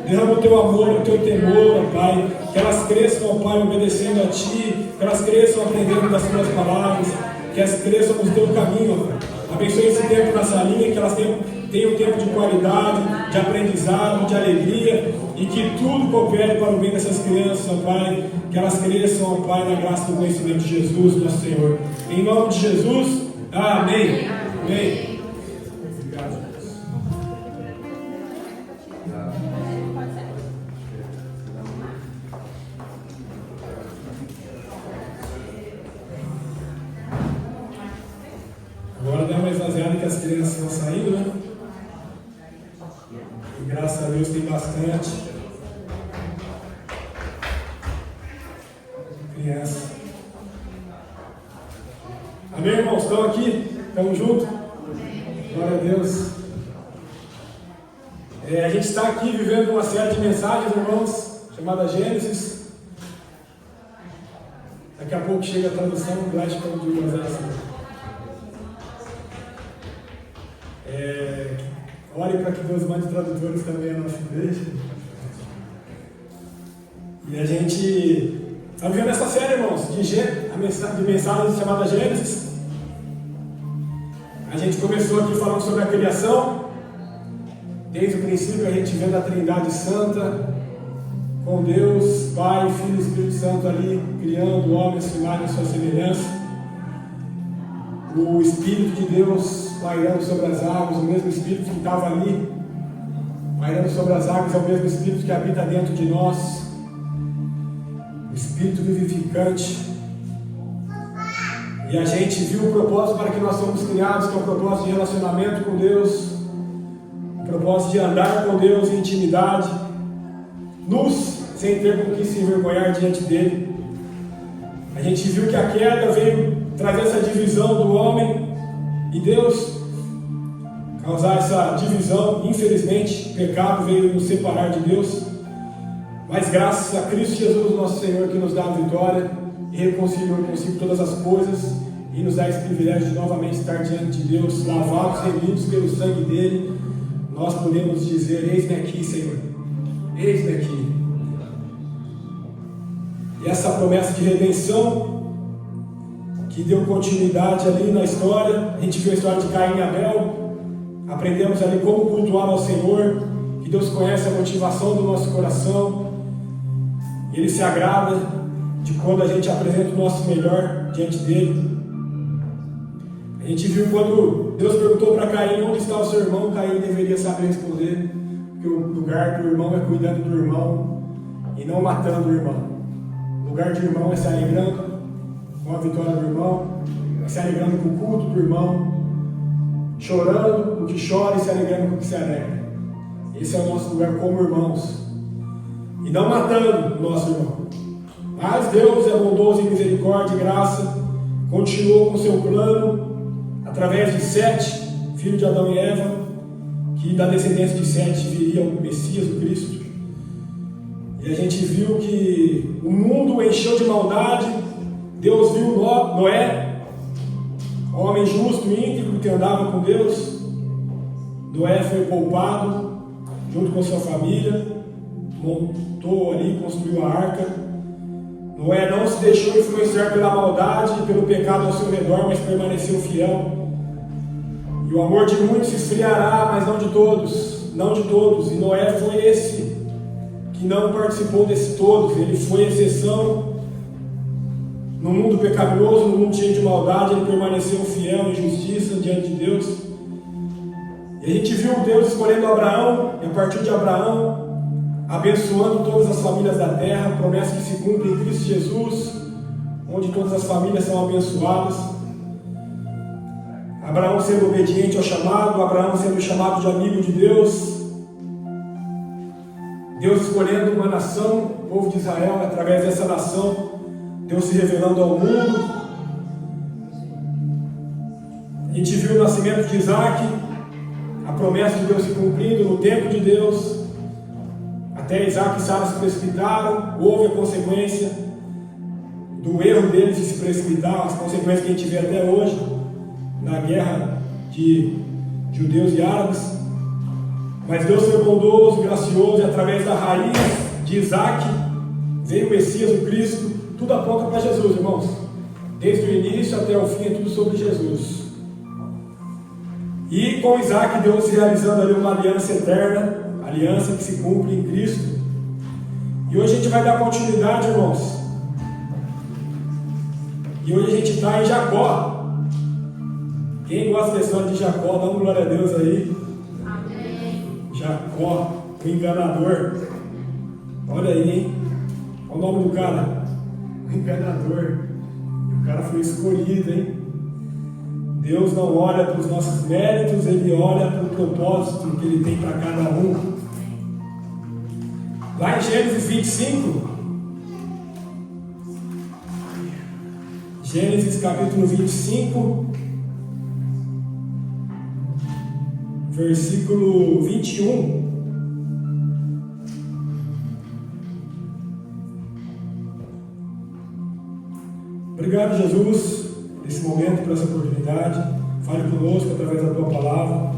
Derrama o Teu amor, o Teu temor, ó Pai. Que elas cresçam, ó Pai, obedecendo a Ti. Que elas cresçam aprendendo das Tuas palavras. Que elas cresçam no Teu caminho, ó Pai. Abençoe esse tempo na salinha, que elas tenham tempo de qualidade, de aprendizado, de alegria. E que tudo coopere para o bem dessas crianças, ó Pai. Que elas cresçam, ó Pai, na graça do conhecimento de Jesus, nosso Senhor. Em nome de Jesus, amém. Amém. Obrigado, Jesus. Agora dá uma esvaziada que as crianças estão saindo, né? E graças a Deus tem bastante criança. Amém, irmãos? Estão aqui? Estamos juntos? Glória a Deus. A gente está aqui vivendo uma série de mensagens, irmãos, chamada Gênesis. Daqui a pouco chega a tradução do Acho que de Moisés. Ore para que Deus mande tradutores também à nossa igreja. E a gente está vivendo essa série, irmãos, de mensagens chamada Gênesis. A gente começou aqui falando sobre a criação. Desde o princípio a gente vê a Trindade Santa, com Deus, Pai, Filho e Espírito Santo ali, criando o homem, a sua imagem, a sua semelhança. O Espírito de Deus pairando sobre as águas, o mesmo Espírito que estava ali, pairando sobre as águas, é o mesmo Espírito que habita dentro de nós. O Espírito vivificante, o E a gente viu o propósito para que nós somos criados, que é o propósito de relacionamento com Deus, o propósito de andar com Deus em intimidade, sem ter com que se envergonhar diante dele. A gente viu que a queda veio trazer essa divisão do homem e Deus causar essa divisão. Infelizmente, o pecado veio nos separar de Deus, mas graças a Cristo Jesus, nosso Senhor, que nos dá a vitória e reconciliou consigo todas as coisas e nos dá esse privilégio de novamente estar diante de Deus, lavados, remidos pelo sangue dele. Nós podemos dizer: eis-me aqui, Senhor, eis-me aqui. E essa promessa de redenção que deu continuidade ali na história, a gente viu a história de Caim e Abel, aprendemos ali como cultuar ao Senhor, que Deus conhece a motivação do nosso coração, e Ele se agrada de quando a gente apresenta o nosso melhor diante dele. A gente viu quando Deus perguntou para Caim onde está o seu irmão, Caim deveria saber responder, porque o lugar do irmão é cuidando do irmão e não matando o irmão. O lugar de irmão é se alegrando com a vitória do irmão, é se alegrando com o culto do irmão, chorando com o que chora e se alegrando com o que se alegra. Esse é o nosso lugar como irmãos, e não matando o nosso irmão. Mas Deus é bondoso em misericórdia e graça, continuou com o seu plano através de Sete, filho de Adão e Eva, que da descendência de Sete viria o Messias, o Cristo. E a gente viu que o mundo encheu de maldade. Deus viu Noé, homem justo e íntegro que andava com Deus. Noé foi poupado junto com sua família, montou ali, construiu a arca. Noé não se deixou influenciar pela maldade e pelo pecado ao seu redor, mas permaneceu fiel. E o amor de muitos se esfriará, mas não de todos, não de todos. E Noé foi esse que não participou desse todos, ele foi exceção. No mundo pecaminoso, no mundo cheio de maldade, ele permaneceu fiel em justiça diante de Deus. E a gente viu Deus escolhendo Abraão, e a partir de Abraão, abençoando todas as famílias da terra, promessa que se cumpre em Cristo Jesus, onde todas as famílias são abençoadas. Abraão sendo obediente ao chamado, Abraão sendo chamado de amigo de Deus, Deus escolhendo uma nação, o povo de Israel, através dessa nação, Deus se revelando ao mundo. A gente viu o nascimento de Isaac, a promessa de Deus se cumprindo no tempo de Deus. Até Isaac e Sara se precipitaram, houve a consequência do erro deles de se precipitar, as consequências que a gente vê até hoje na guerra de judeus e árabes. Mas Deus foi bondoso, gracioso, e através da raiz de Isaac veio o Messias, o Cristo. Tudo aponta para Jesus, irmãos. Desde o início até o fim é tudo sobre Jesus. E com Isaac, Deus realizando ali uma aliança eterna, aliança que se cumpre em Cristo. E hoje a gente vai dar continuidade, irmãos. E hoje a gente está em Jacó. Quem gosta da história de Jacó, dá uma glória a Deus aí. Jacó, o enganador. Olha aí, hein? Olha o nome do cara. O enganador. O cara foi escolhido, hein? Deus não olha para os nossos méritos, Ele olha para o propósito que Ele tem para cada um. Lá em Gênesis 25, Gênesis capítulo 25, versículo 21. Obrigado, Jesus, por esse momento, por essa oportunidade. Fale conosco através da Tua Palavra.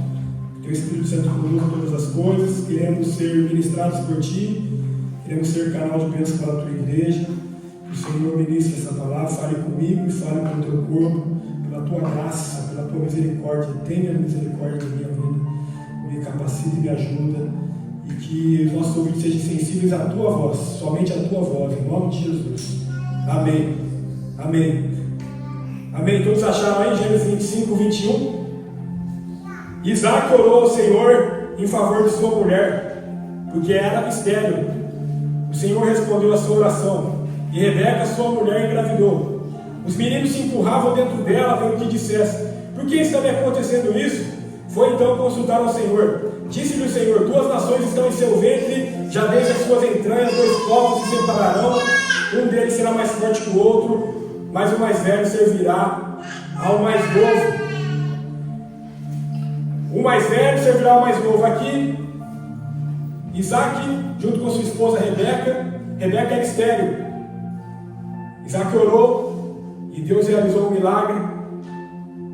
Que Teu Espírito Santo conduz todas as coisas. Queremos ser ministrados por Ti. Queremos ser canal de bênção para a Tua igreja. Que o Senhor ministre essa palavra. Fale comigo e fale com o Teu corpo. Pela Tua graça, pela Tua misericórdia. Tenha misericórdia da minha vida. Me capacita e me ajuda. E que os nossos ouvidos sejam sensíveis à Tua voz. Somente à Tua voz. Em nome de Jesus. Amém. Amém. Amém. Todos acharam aí Gênesis 25, 21? Isaac orou ao Senhor em favor de sua mulher, porque era estéril. O Senhor respondeu a sua oração, e Rebeca, sua mulher, engravidou. O Os meninos se empurravam dentro dela pelo que dissesse. Por que estava acontecendo isso? Foi então consultar ao Senhor. Disse-lhe o Senhor: 2 nações estão em seu ventre, já desde as suas entranhas 2 povos se separarão. Um deles será mais forte que o outro, mas o mais velho servirá ao mais novo. O mais velho servirá ao mais novo. Aqui, Isaac, junto com sua esposa Rebeca era estéril. Isaac orou e Deus realizou um milagre.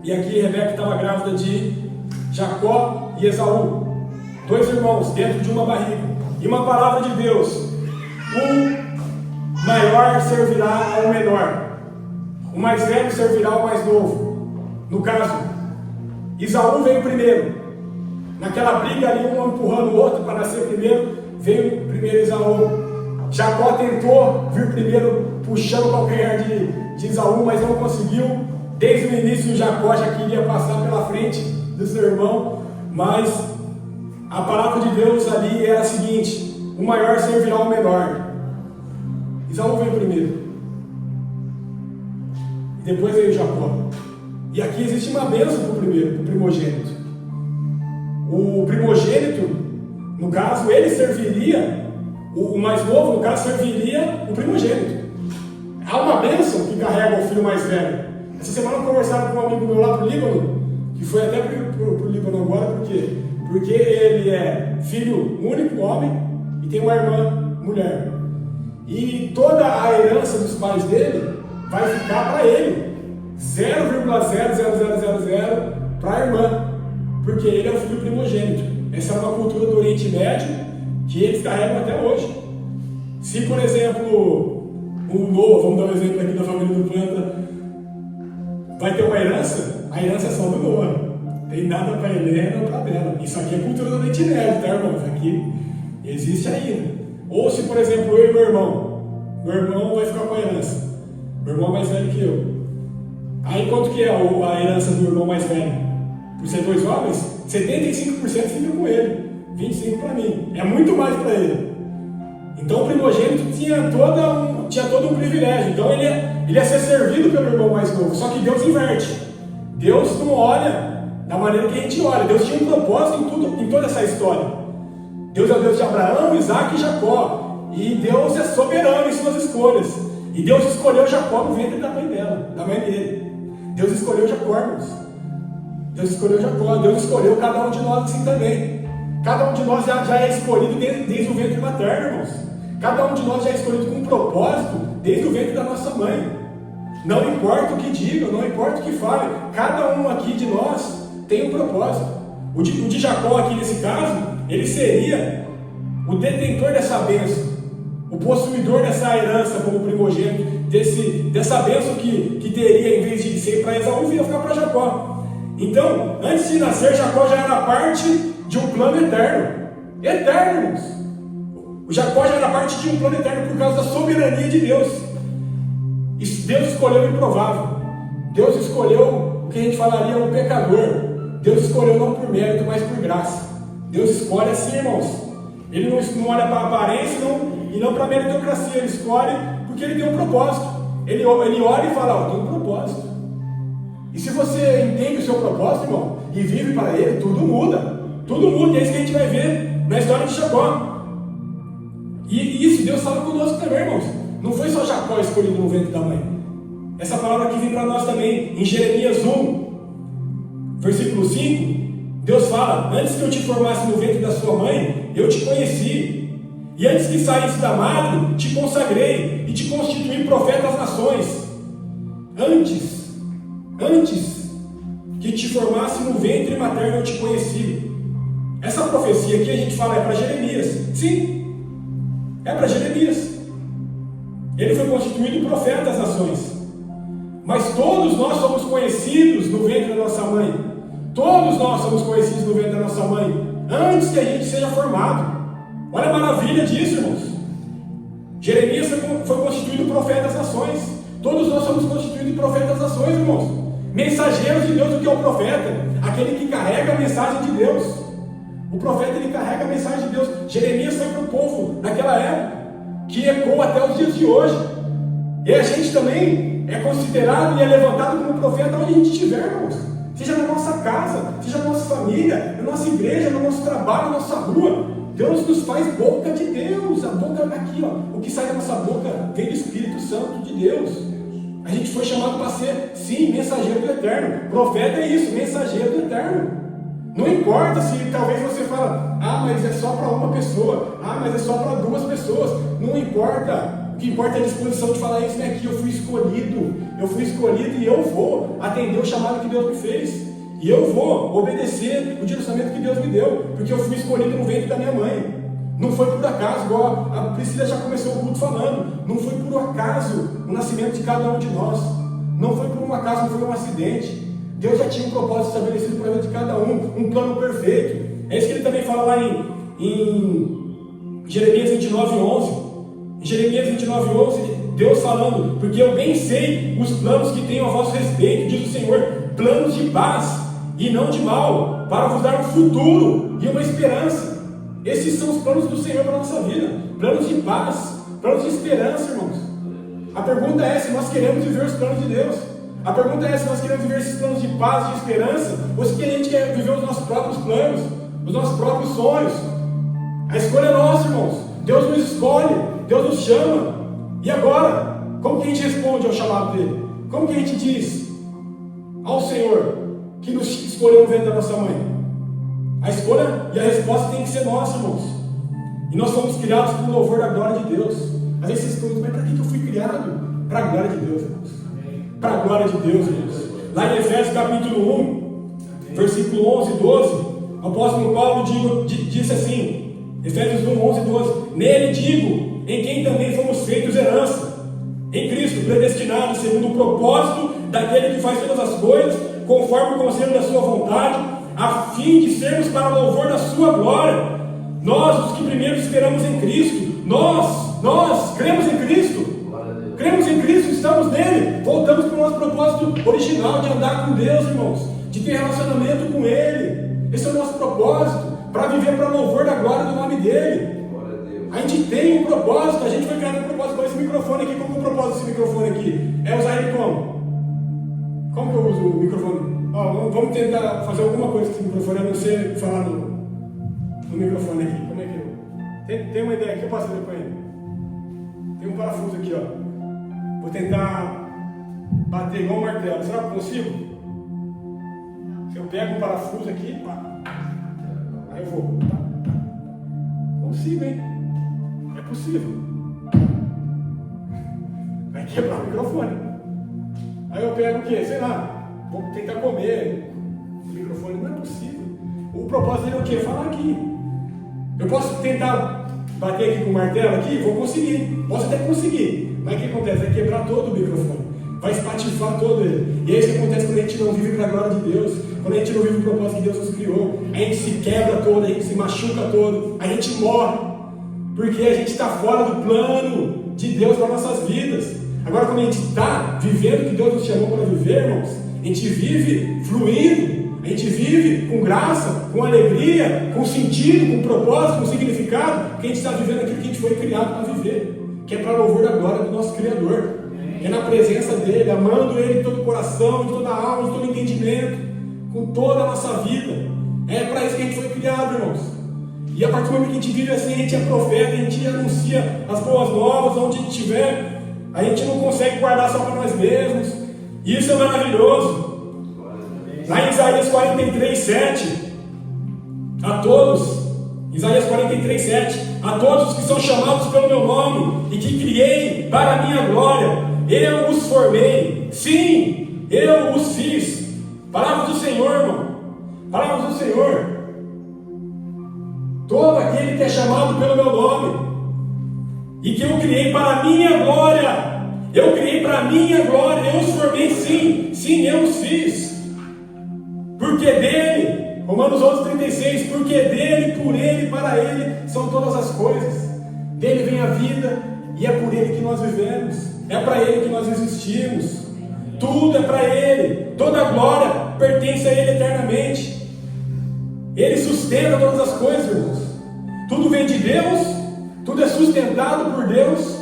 E aqui Rebeca estava grávida de Jacó e Esaú, 2 irmãos dentro de uma barriga. E uma palavra de Deus: o maior servirá ao menor, o mais velho servirá ao mais novo. No caso, Esaú veio primeiro. Naquela briga ali, um empurrando o outro para nascer primeiro, veio primeiro Esaú. Jacó tentou vir primeiro, puxando o calcanhar de Esaú, mas não conseguiu. Desde o início, Jacó já queria passar pela frente do seu irmão, mas a palavra de Deus ali era a seguinte: o maior servirá ao menor. Esaú veio primeiro, e depois veio Jacó. E aqui existe uma bênção para o primeiro, para o primogênito. O primogênito, no caso, ele serviria, o mais novo, no caso, serviria o primogênito. Há uma bênção que carrega o filho mais velho. Essa semana eu conversava com um amigo meu lá para o Líbano, que foi até para o Líbano agora, por quê? Porque ele é filho único, homem, e tem uma irmã, mulher. E toda a herança dos pais dele vai ficar para ele. 0,0000 para a irmã, porque ele é o filho primogênito. Essa é uma cultura do Oriente Médio que eles carregam até hoje. Se, por exemplo, o Noah, vamos dar um exemplo aqui da família do Planta, vai ter uma herança, a herança é só do Noah. Tem nada para Helena ou para Bela. Isso aqui é cultura do Oriente Médio, tá, irmão? Isso aqui existe ainda. Ou se, por exemplo, eu e meu irmão vai ficar com a herança. Meu irmão é mais velho que eu. Aí quanto que é a herança do irmão mais velho? Por ser 2 homens, 75% fica com ele, 25% para mim. É muito mais para ele. Então o primogênito tinha todo um privilégio. Então ele ia ser servido pelo irmão mais novo. Só que Deus inverte. Deus não olha da maneira que a gente olha. Deus tinha um propósito em toda essa história. Deus é o Deus de Abraão, Isaac e Jacó. E Deus é soberano em suas escolhas. E Deus escolheu Jacó no ventre da mãe dele. Deus escolheu Jacó, irmãos. Deus escolheu Jacó. Deus escolheu cada um de nós assim também. Cada um de nós já é escolhido desde o ventre materno, irmãos. Cada um de nós já é escolhido com um propósito desde o ventre da nossa mãe. Não importa o que digam, não importa o que falem, cada um aqui de nós tem um propósito. O de Jacó aqui nesse caso, ele seria o detentor dessa bênção, o possuidor dessa herança como primogênito, dessa bênção que teria, em vez de ser para Esaú, ia ficar para Jacó. Então, antes de nascer, Jacó já era parte de um plano eterno. Eterno, irmãos. O Jacó já era parte de um plano eterno por causa da soberania de Deus. Deus escolheu o improvável. Deus escolheu o que a gente falaria um pecador. Deus escolheu não por mérito, mas por graça. Deus escolhe assim, irmãos. Ele não olha para a aparência e não para a meritocracia. Ele escolhe porque ele tem um propósito. Ele olha e fala: tem um propósito. E se você entende o seu propósito, irmão, e vive para ele, tudo muda. Tudo muda. E é isso que a gente vai ver na história de Jacó. E isso Deus fala conosco também, irmãos. Não foi só Jacó escolhido no ventre da mãe. Essa palavra aqui vem para nós também. Em Jeremias 1, versículo 5, Deus fala: antes que eu te formasse no ventre da sua mãe, eu te conheci. E antes que saísse da madre, te consagrei e te constituí profeta às nações. Antes que te formasse no ventre materno, eu te conheci. Essa profecia aqui a gente fala é para Jeremias. Sim, é para Jeremias. Ele foi constituído profeta das nações. Mas todos nós somos conhecidos no ventre da nossa mãe. Todos nós somos conhecidos no ventre da nossa mãe, antes que a gente seja formado. Olha a maravilha disso, irmãos. Jeremias foi constituído profeta das nações. Todos nós somos constituídos profetas das nações, irmãos. Mensageiros de Deus. O que é o profeta? Aquele que carrega a mensagem de Deus. O profeta, ele carrega a mensagem de Deus. Jeremias foi para o povo naquela época, que ecoa até os dias de hoje. E a gente também é considerado e é levantado como profeta onde a gente estiver, irmãos. Seja na nossa casa, seja na nossa família, na nossa igreja, no nosso trabalho, na nossa rua. Deus nos faz boca de Deus. A boca aqui, ó, o que sai da nossa boca vem do Espírito Santo de Deus. A gente foi chamado para ser, sim, mensageiro do Eterno. Profeta é isso, mensageiro do Eterno. Não importa se talvez você fala, mas é só para uma pessoa, mas é só para 2 pessoas. Não importa. O que importa é a disposição de falar isso, né? Aqui eu fui escolhido e eu vou atender o chamado que Deus me fez. E eu vou obedecer o direcionamento que Deus me deu, porque eu fui escolhido no ventre da minha mãe. Não foi por acaso, igual a Priscila já começou o culto falando. Não foi por acaso o nascimento de cada um de nós. Não foi por um acaso, não foi um acidente. Deus já tinha um propósito estabelecido para a vida de cada um plano perfeito. É isso que ele também fala lá em Jeremias 29:11. Em Jeremias 29:11, Deus falando, porque eu bem sei os planos que tenho a vosso respeito, diz o Senhor, planos de paz e não de mal, para vos dar um futuro e uma esperança. Esses são os planos do Senhor para a nossa vida, planos de paz, planos de esperança, irmãos. A pergunta é se nós queremos viver os planos de Deus. A pergunta é se nós queremos viver esses planos de paz, de esperança, ou se a gente quer viver os nossos próprios planos, os nossos próprios sonhos. A escolha é nossa, irmãos. Deus nos escolhe, Deus nos chama. E agora, como que a gente responde ao chamado dele? Como que a gente diz ao Senhor que nos escolheu no ventre da nossa mãe? A escolha e a resposta tem que ser nossa, irmãos. E nós fomos criados para o louvor da glória de Deus. Às vezes vocês perguntam, mas para que eu fui criado? Para a glória de Deus, irmãos. Para a glória de Deus, irmãos. Lá em Efésios capítulo 1, versículo 11 e 12, o apóstolo Paulo disse assim, Efésios 1, 11 e 12, nele digo, em quem também fomos feitos herança, em Cristo, predestinados segundo o propósito daquele que faz todas as coisas, conforme o conselho da sua vontade, a fim de sermos para o louvor da sua glória. Nós, os que primeiro esperamos em Cristo, nós cremos em Cristo. Cremos em Cristo, estamos nele, voltamos para o nosso propósito original de andar com Deus, irmãos, de ter relacionamento com Ele. Esse é o nosso propósito, para viver para o louvor da glória do nome dEle. A gente tem um propósito, a gente foi criado um propósito com esse microfone aqui. Qual é o propósito desse microfone aqui? É usar ele como? Como que eu uso o microfone? Vamos tentar fazer alguma coisa com esse microfone, a não ser falar no microfone aqui. Como é que eu... Tem uma ideia aqui, eu posso fazer com ele? Tem um parafuso aqui, ó. Vou tentar bater igual um martelo. Será que eu consigo? Se eu pego um parafuso aqui, pá, aí eu vou. Consigo, hein? É possível. Vai quebrar o microfone. Aí eu pego o quê? Sei lá. Vou tentar comer. O microfone não é possível. O propósito dele é o quê? Falar aqui. Eu posso tentar bater aqui com o martelo aqui? Vou conseguir. Posso até conseguir. Mas o que acontece? Vai quebrar todo o microfone. Vai espatifar todo ele. E é isso que acontece quando a gente não vive para a glória de Deus. Quando a gente não vive o propósito que Deus nos criou. A gente se quebra todo, a gente se machuca todo. A gente morre. Porque a gente está fora do plano de Deus para nossas vidas. Agora, quando a gente está vivendo o que Deus nos chamou para viver, irmãos, a gente vive fluindo, a gente vive com graça, com alegria, com sentido, com propósito, com significado, porque a gente está vivendo aquilo que a gente foi criado para viver, que é para louvor da glória do nosso Criador, que é na presença dEle, amando Ele de todo o coração, de toda a alma, de todo o entendimento, com toda a nossa vida. É para isso que a gente foi criado, irmãos. E a partir do momento que a gente vive assim, a gente é profeta, a gente anuncia as boas novas, onde a gente estiver. A gente não consegue guardar só para nós mesmos. E isso é maravilhoso. Lá em Isaías 43:7, a todos, Isaías 43:7, a todos os que são chamados pelo meu nome e que criei para a minha glória, eu os formei. Sim, eu os fiz. Palavras do Senhor, irmão. Palavras do Senhor. Todo aquele que é chamado pelo meu nome e que eu criei para a minha glória, eu criei para a minha glória, eu os formei, sim, eu os fiz, porque dele, Romanos 11:36, porque dele, por ele, para ele são todas as coisas, dele vem a vida e é por ele que nós vivemos, é para ele que nós existimos, tudo é para ele, toda a glória pertence a ele eternamente, ele sustenta todas as coisas, irmãos, tudo vem de Deus, tudo é sustentado por Deus,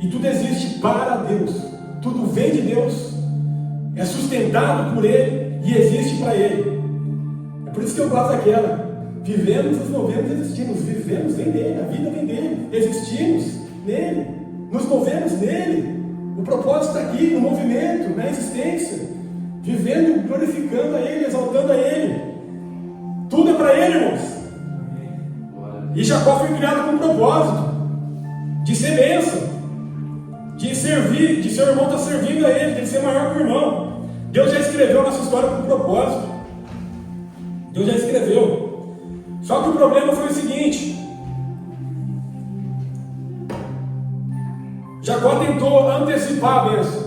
E tudo existe para Deus. Tudo vem de Deus, é sustentado por Ele e existe para Ele. É por isso que eu gosto daquela. Vivemos, nos movemos, existimos. Vivemos, vem dele, a vida vem dele. Existimos nele, nos movemos nele. O propósito está aqui, no movimento, na existência. Vivendo, glorificando a Ele, exaltando a Ele. Tudo é para Ele, irmãos. E Jacó foi criado com um propósito de ser bênção, de servir, de seu irmão estar servindo a Ele, de ser maior que o irmão. Deus já escreveu a nossa história com um propósito. Deus já escreveu. Só que o problema foi o seguinte: Jacó tentou antecipar a bênção.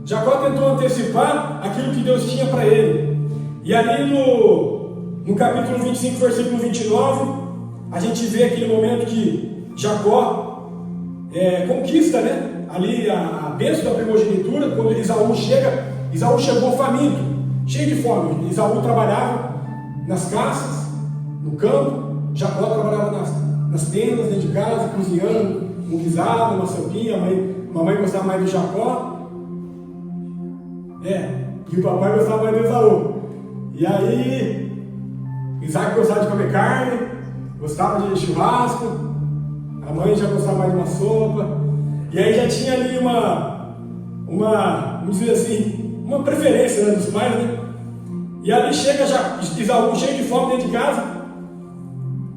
Jacó tentou antecipar aquilo que Deus tinha para ele. E ali no capítulo 25, versículo 29, a gente vê aquele momento que Jacó conquista, né? Ali a bênção da primogenitura. Quando Esaú chega, Esaú chegou faminto, cheio de fome. Esaú trabalhava nas caças, no campo. Jacó trabalhava nas tendas, dentro de casa, cozinhando um guisado, uma sopinha. A mamãe gostava mais do Jacó. E o papai gostava mais do Esaú. E aí, Isaac gostava de comer carne, gostava de churrasco. A mãe já gostava mais de uma sopa. E aí já tinha ali vamos dizer assim, uma preferência, né, dos pais, né? E ali chega Esaú cheio de fome dentro de casa.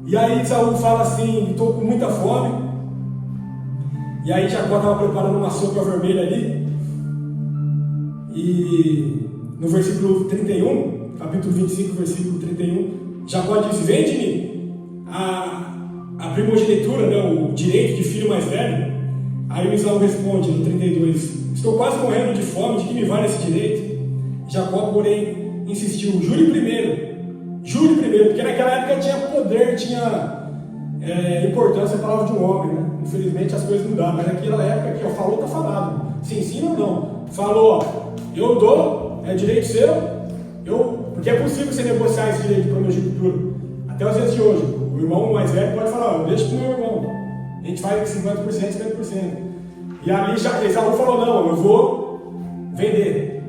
E aí Esaú fala assim: estou com muita fome. E aí Jacó estava preparando uma sopa vermelha ali. E no versículo 31, capítulo 25, versículo 31, Jacó disse: vende-me a primogenitura, né, o direito de filho mais velho. Aí o Esaú responde no 32: estou quase morrendo de fome, de que me vale esse direito? Jacó, porém, insistiu: jure primeiro, porque naquela época tinha poder, tinha importância a palavra de um homem, né? Infelizmente as coisas não dão, mas naquela época aqui, falou, está falado. Se ensina ou não? Falou, eu dou, é direito seu, porque é possível você negociar esse direito de primogenitura. Até os dias de hoje, o irmão mais velho pode falar: eu deixo para o meu irmão, a gente faz 50%, 50%. E ali Esaú falou: não, eu vou vender.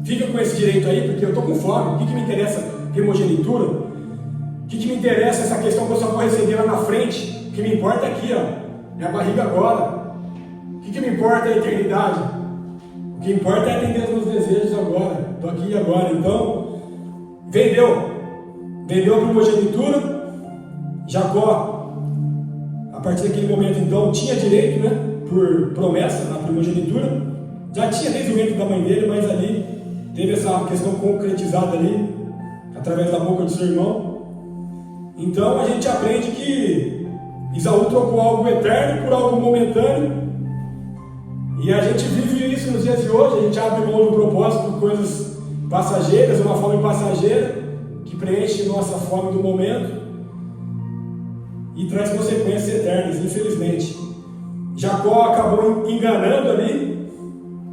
Fica com esse direito aí, porque eu estou com fome. O que me interessa primogenitura? O que me interessa essa questão que eu só vou receber lá na frente? O que me importa é aqui, minha barriga agora. O que me importa é a eternidade? O que importa é atender os meus desejos agora. Estou aqui e agora. Então, vendeu a primogenitura. Jacó, a partir daquele momento, então, tinha direito, né, por promessa na primogenitura. Já tinha desde o ventre da mãe dele, mas ali teve essa questão concretizada ali, através da boca do seu irmão. Então a gente aprende que Esaú trocou algo eterno por algo momentâneo. E a gente vive isso nos dias de hoje. A gente abre mão do propósito por coisas passageiras, uma fome passageira, que preenche nossa fome do momento e traz consequências eternas, infelizmente. Jacó acabou enganando ali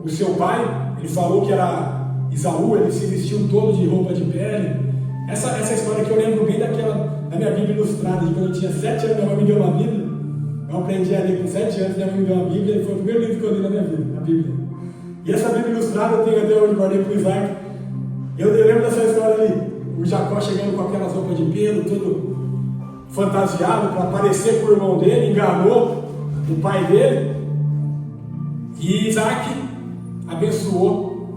o seu pai. Ele falou que era Esaú, ele se vestiu todo de roupa de pele. Essa história que eu lembro bem da minha Bíblia ilustrada, de quando eu tinha 7 anos, minha mãe me deu uma Bíblia. Eu aprendi a ler com 7 anos, minha mãe me deu uma Bíblia, e foi o primeiro livro que eu li na minha vida, a Bíblia. E essa Bíblia ilustrada eu tenho até hoje, guardei com o Isaac. Eu lembro dessa história ali, o Jacó chegando com aquelas roupas de pelo, todo fantasiado para parecer com o irmão dele, enganou o pai dele. E Isaac abençoou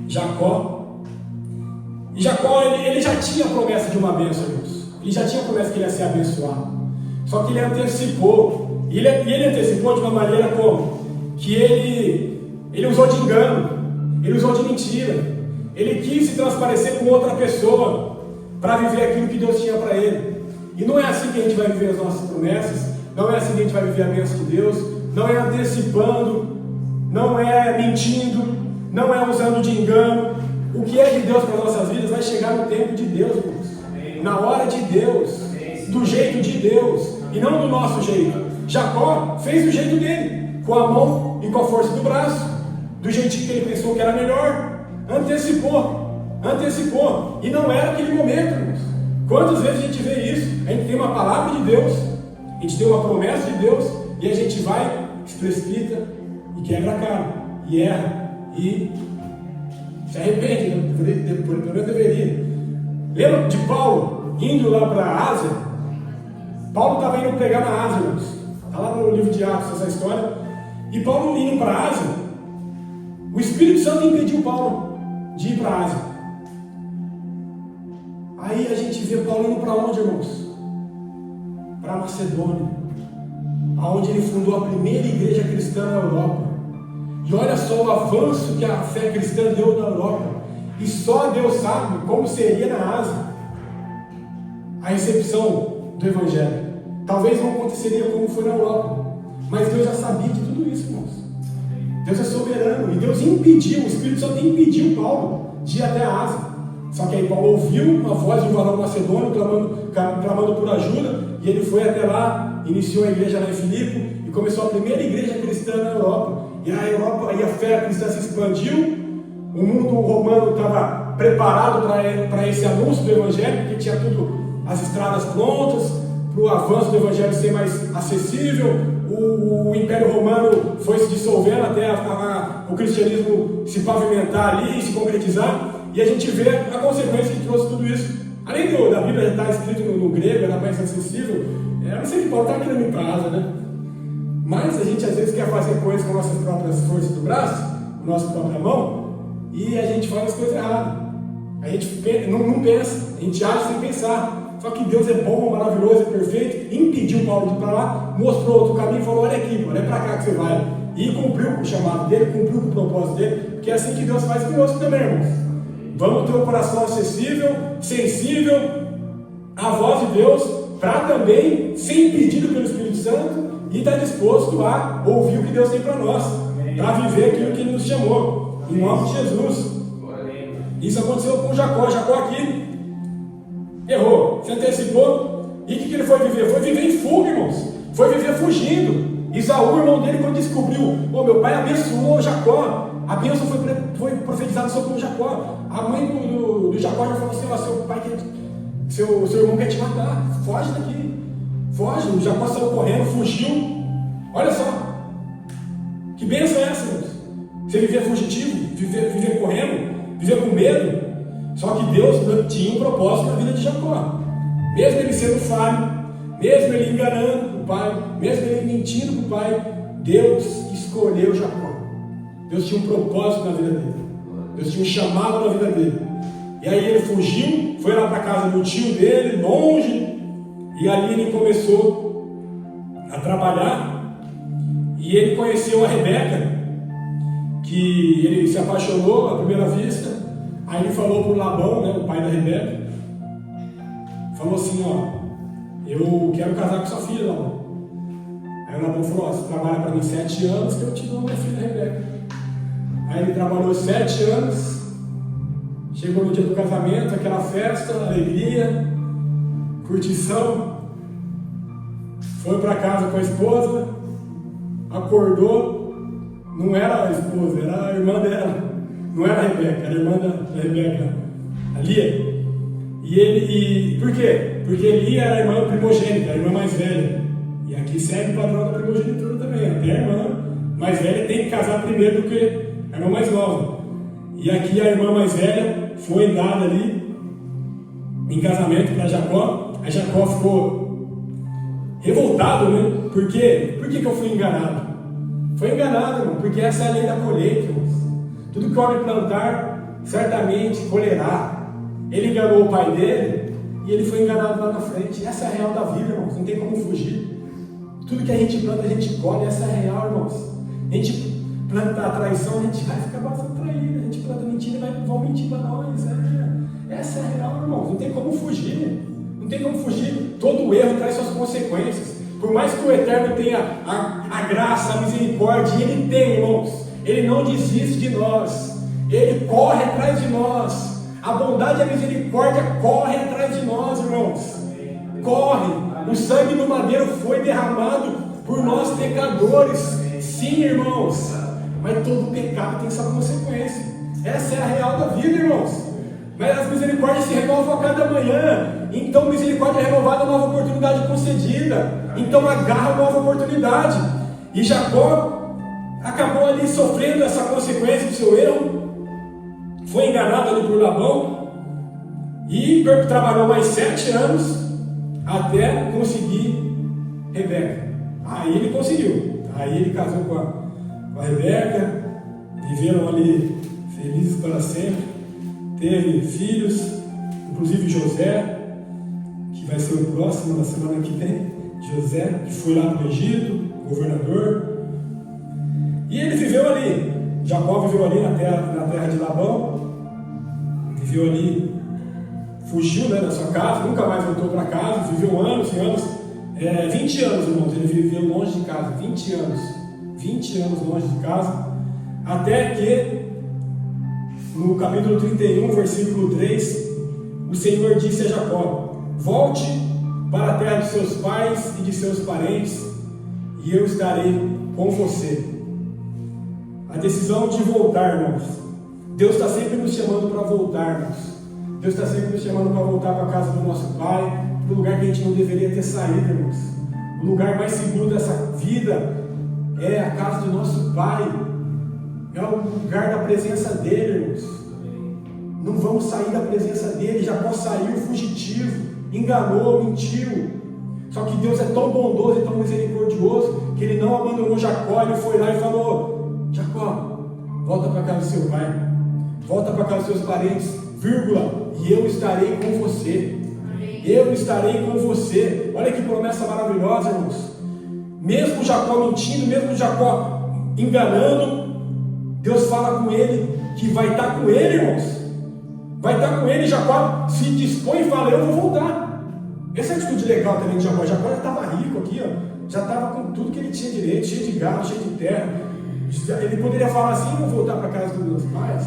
Jacó. E Jacó, ele já tinha a promessa de uma bênção, irmãos. Ele já tinha a promessa que ele ia ser abençoado. Só que ele antecipou. E ele antecipou de uma maneira como? Que ele usou de engano. Ele usou de mentira. Ele quis se transparecer com outra pessoa para viver aquilo que Deus tinha para ele. E não é assim que a gente vai viver as nossas promessas. Não é assim que a gente vai viver a bênção de Deus. Não é antecipando. Não é mentindo. Não é usando de engano. O que é de Deus para as nossas vidas vai chegar no tempo de Deus, irmãos. Na hora de Deus, do jeito de Deus, e não do nosso jeito. Jacó fez do jeito dele, com a mão e com a força do braço, do jeitinho que ele pensou que era melhor. Antecipou, e não era aquele momento, irmãos. Quantas vezes a gente vê isso? A gente tem uma palavra de Deus, a gente tem uma promessa de Deus, e a gente vai se precipita e quebra a cara, e erra, e se arrepende, né? Pelo menos deveria. Lembra de Paulo indo lá para a Ásia? Paulo estava indo pregar na Ásia, irmãos. Está lá no livro de Atos essa história. E Paulo indo para a Ásia, o Espírito Santo impediu Paulo de ir para a Ásia. Aí a gente vê Paulo indo para onde, irmãos? Para Macedônia, aonde ele fundou a primeira igreja cristã na Europa. E olha só o avanço que a fé cristã deu na Europa. E só Deus sabe como seria na Ásia a recepção do Evangelho. Talvez não aconteceria como foi na Europa, mas Deus já sabia de tudo isso, irmãos. Deus é soberano, e Deus impediu, o Espírito Santo impediu Paulo de ir até a Ásia. Só que aí Paulo ouviu uma voz de um varão macedônio clamando por ajuda, e ele foi até lá, iniciou a igreja lá em Filipe, e começou a primeira igreja cristã na Europa. E a Europa, aí a fé cristã se expandiu, o mundo romano estava preparado para esse anúncio do Evangelho, porque tinha tudo, as estradas prontas, para o avanço do Evangelho ser mais acessível. O Império Romano foi se dissolvendo até o cristianismo se pavimentar ali e se concretizar, e a gente vê a consequência que trouxe tudo isso. Além da Bíblia já estar escrito no grego, era mais acessível, eu não sei que Paulo está querendo ir para a Ásia, né? Mas a gente às vezes quer fazer coisas com nossas próprias forças do braço, com nossa própria mão, e a gente faz as coisas erradas. A gente não pensa, a gente age sem pensar. Só que Deus é bom, maravilhoso, é perfeito, impediu Paulo de ir para lá, mostrou outro caminho e falou: olha aqui, mano, é para cá que você vai. E cumpriu com o chamado dele, cumpriu com o propósito dele, porque é assim que Deus faz conosco também, irmãos. Vamos ter um coração acessível, sensível à voz de Deus, para também ser impedido pelo Espírito Santo e estar disposto a ouvir o que Deus tem para nós, para viver aquilo que Ele nos chamou, em nome de Jesus. Isso aconteceu com Jacó. Jacó aqui errou, se antecipou, e o que ele foi viver? Foi viver em fuga, irmãos. Foi viver fugindo. Isaú, irmão dele, quando descobriu: meu pai abençoou Jacó, a bênção foi profetizada sobre o Jacó. A mãe do Jacó já falou assim: seu pai seu irmão quer te matar, foge daqui, foge. O Jacó saiu correndo, fugiu. Olha só, que bênção é essa, irmãos? Você viver fugitivo, viver correndo, viver com medo. Só que Deus tinha um propósito na vida de Jacó. Mesmo ele sendo falho, mesmo ele enganando o pai, mesmo ele mentindo para o pai, Deus escolheu Jacó. Deus tinha um propósito na vida dele. Deus tinha um chamado na vida dele. E aí ele fugiu, foi lá para a casa do tio dele, longe, e ali ele começou a trabalhar, e ele conheceu a Rebeca, que ele se apaixonou à primeira vista. Aí ele falou para o Labão, né, o pai da Rebeca, falou assim: eu quero casar com sua filha, Labão. Aí o Labão falou: você trabalha para mim 7 anos que eu te dou minha filha Rebeca. Aí ele trabalhou 7 anos, chegou no dia do casamento, aquela festa, alegria, curtição, foi para casa com a esposa, acordou, não era a esposa, era a irmã dela. Não era a Rebeca, era a irmã da Rebeca, a Lia. Por quê? Porque Lia era a irmã primogênita, a irmã mais velha. E aqui segue o padrão da primogenitura também. Até a irmã mais velha tem que casar primeiro do que a irmã mais nova. E aqui a irmã mais velha foi dada ali em casamento para Jacó. Aí Jacó ficou revoltado, né? Por quê? Por que eu fui enganado? Foi enganado, irmão, porque essa é a lei da colheita, irmãos. Tudo que o homem plantar, certamente colherá. Ele enganou o pai dele e ele foi enganado lá na frente. Essa é a real da vida, irmãos. Não tem como fugir. Tudo que a gente planta, a gente colhe. Essa é a real, irmãos. A gente planta a traição, a gente vai ficar bastante traído. A gente planta mentira e vão mentir para nós. Essa é a real, irmãos. Não tem como fugir. Não tem como fugir. Todo erro traz suas consequências. Por mais que o Eterno tenha a graça, a misericórdia, e Ele tem, irmãos. Ele não desiste de nós, Ele corre atrás de nós. A bondade e a misericórdia correm atrás de nós, irmãos. Corre. O sangue do madeiro foi derramado por nós pecadores. Sim, irmãos. Mas todo pecado tem sua consequência. Essa é a real da vida, irmãos. Mas as misericórdias se renovam a cada manhã. Então misericórdia renovada, nova oportunidade concedida. Então agarra a nova oportunidade. E Jacó acabou ali sofrendo essa consequência do seu erro, foi enganado ali por Labão e trabalhou mais 7 anos até conseguir Rebeca. Aí ele conseguiu, aí ele casou com a Rebeca, viveram ali felizes para sempre, teve filhos, inclusive José, que vai ser o próximo na semana que vem, José, que foi lá para o Egito, governador. E ele viveu ali, Jacó viveu ali na terra de Labão, viveu ali, fugiu, né, da sua casa, nunca mais voltou para casa, viveu anos e anos, 20 anos, irmãos, ele viveu longe de casa, 20 anos longe de casa, até que no capítulo 31, versículo 3, o Senhor disse a Jacó: volte para a terra de seus pais e de seus parentes, e eu estarei com você. A decisão de voltar, irmãos. Deus está sempre nos chamando para voltarmos. Deus está sempre nos chamando para voltar para a casa do nosso Pai, para o lugar que a gente não deveria ter saído, irmãos. O lugar mais seguro dessa vida é a casa do nosso Pai. É o lugar da presença dele, irmãos. Não vamos sair da presença dele. Jacó saiu fugitivo, enganou, mentiu. Só que Deus é tão bondoso e tão misericordioso que ele não abandonou Jacó. Ele foi lá e falou: Jacó, volta para a casa do seu pai, volta para a casa dos seus parentes, vírgula, e eu estarei com você. Eu estarei com você. Olha que promessa maravilhosa, irmãos. Mesmo Jacó mentindo, mesmo Jacó enganando, Deus fala com ele que vai estar com ele, irmãos. Vai estar com ele. Jacó se dispõe e fala: eu vou voltar. Essa é a atitude legal também de Jacó. Jacó já estava rico aqui, ó. Já estava com tudo que ele tinha direito, cheio de gado, cheio de terra. Ele poderia falar assim: vou voltar para a casa dos meus pais.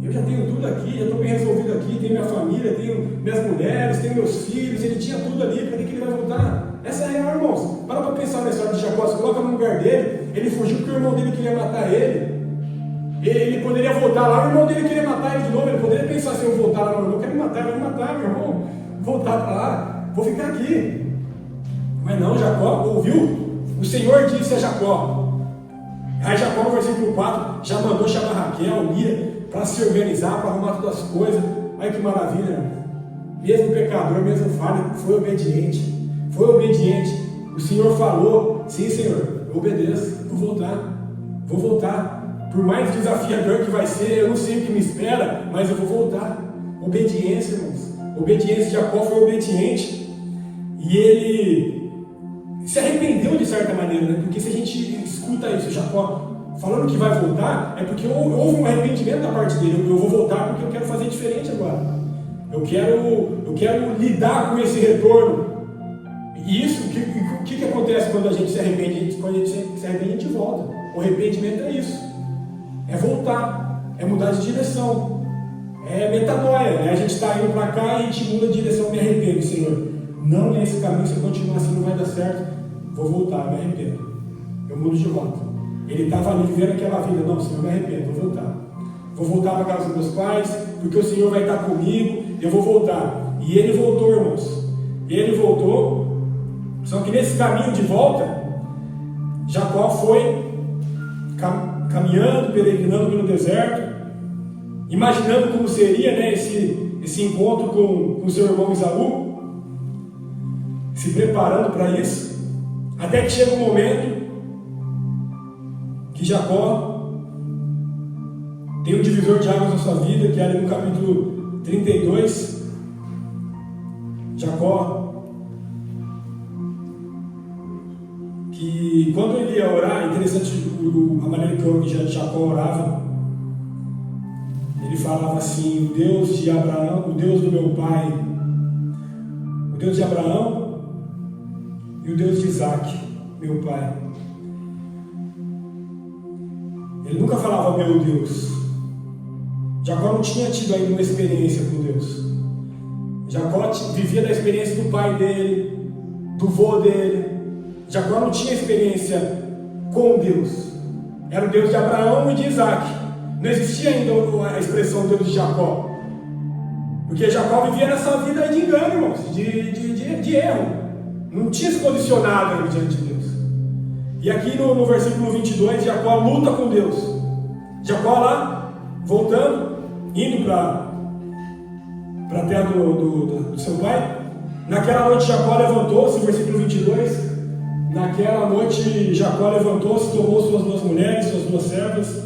Eu já tenho tudo aqui, já estou bem resolvido aqui, tenho minha família, tenho minhas mulheres, tenho meus filhos. Ele tinha tudo ali, para que ele vai voltar? Essa é a real, irmãos. Para pensar na história de Jacó, se coloca no lugar dele. Ele fugiu porque o irmão dele queria matar ele. Ele poderia voltar lá, o irmão dele queria matar ele de novo. Ele poderia pensar: se eu voltar lá, meu irmão quer me matar, vai me matar, meu irmão. Voltar para lá, vou ficar aqui. Mas não, Jacó ouviu. O Senhor disse a Jacó. Aí Jacó, no versículo 4, já mandou chamar Raquel, Lia, para se organizar, para arrumar todas as coisas. Olha que maravilha, irmão. Mesmo pecador, mesmo falho, foi obediente. Foi obediente. O Senhor falou: sim, Senhor, eu obedeço, vou voltar. Vou voltar. Por mais desafiador que vai ser, eu não sei o que me espera, mas eu vou voltar. Obediência, irmãos. Obediência. Jacó foi obediente. E ele se arrependeu de certa maneira, né? Porque se a gente escuta isso, Jacó falando que vai voltar, é porque houve um arrependimento da parte dele. Eu vou voltar porque eu quero fazer diferente agora. Eu quero lidar com esse retorno. E isso, o que acontece quando a gente se arrepende? Quando a gente se arrepende, a gente volta. O arrependimento é isso. É voltar. É mudar de direção. É metanoia. A gente está indo para cá e a gente muda de direção. Me arrependo, Senhor. Não é esse caminho. Se eu continuar assim, não vai dar certo. Vou voltar, me arrependo. Eu mudo de volta. Ele estava ali vivendo aquela vida. Não, Senhor, me arrependo, vou voltar. Vou voltar para a casa dos meus pais, porque o Senhor vai estar comigo, eu vou voltar. E ele voltou, irmãos. Ele voltou. Só que nesse caminho de volta, Jacó foi caminhando, peregrinando pelo deserto, imaginando como seria, né, esse encontro com seu irmão Esaú, se preparando para isso, até que chega um momento que Jacó tem um divisor de águas na sua vida, que é ali no capítulo 32. Jacó, que quando ele ia orar, é interessante a maneira que Jacó orava. Ele falava assim: o Deus de Abraão, o Deus do meu pai, o Deus de Abraão e o Deus de Isaac, meu pai. Ele nunca falava meu Deus. Jacó não tinha tido ainda uma experiência com Deus. Jacó vivia da experiência do pai dele, do vô dele. Jacó não tinha experiência com Deus. Era o Deus de Abraão e de Isaac. Não existia ainda a expressão Deus de Jacó. Porque Jacó vivia nessa vida de engano, irmãos, de erro. Não tinha se posicionado diante de Deus. E aqui no versículo 22, Jacó luta com Deus. Jacó lá, voltando, indo para a terra do seu pai. Naquela noite Jacó levantou-se, versículo 22. Naquela noite Jacó levantou-se, tomou suas 2 mulheres, suas 2 servas,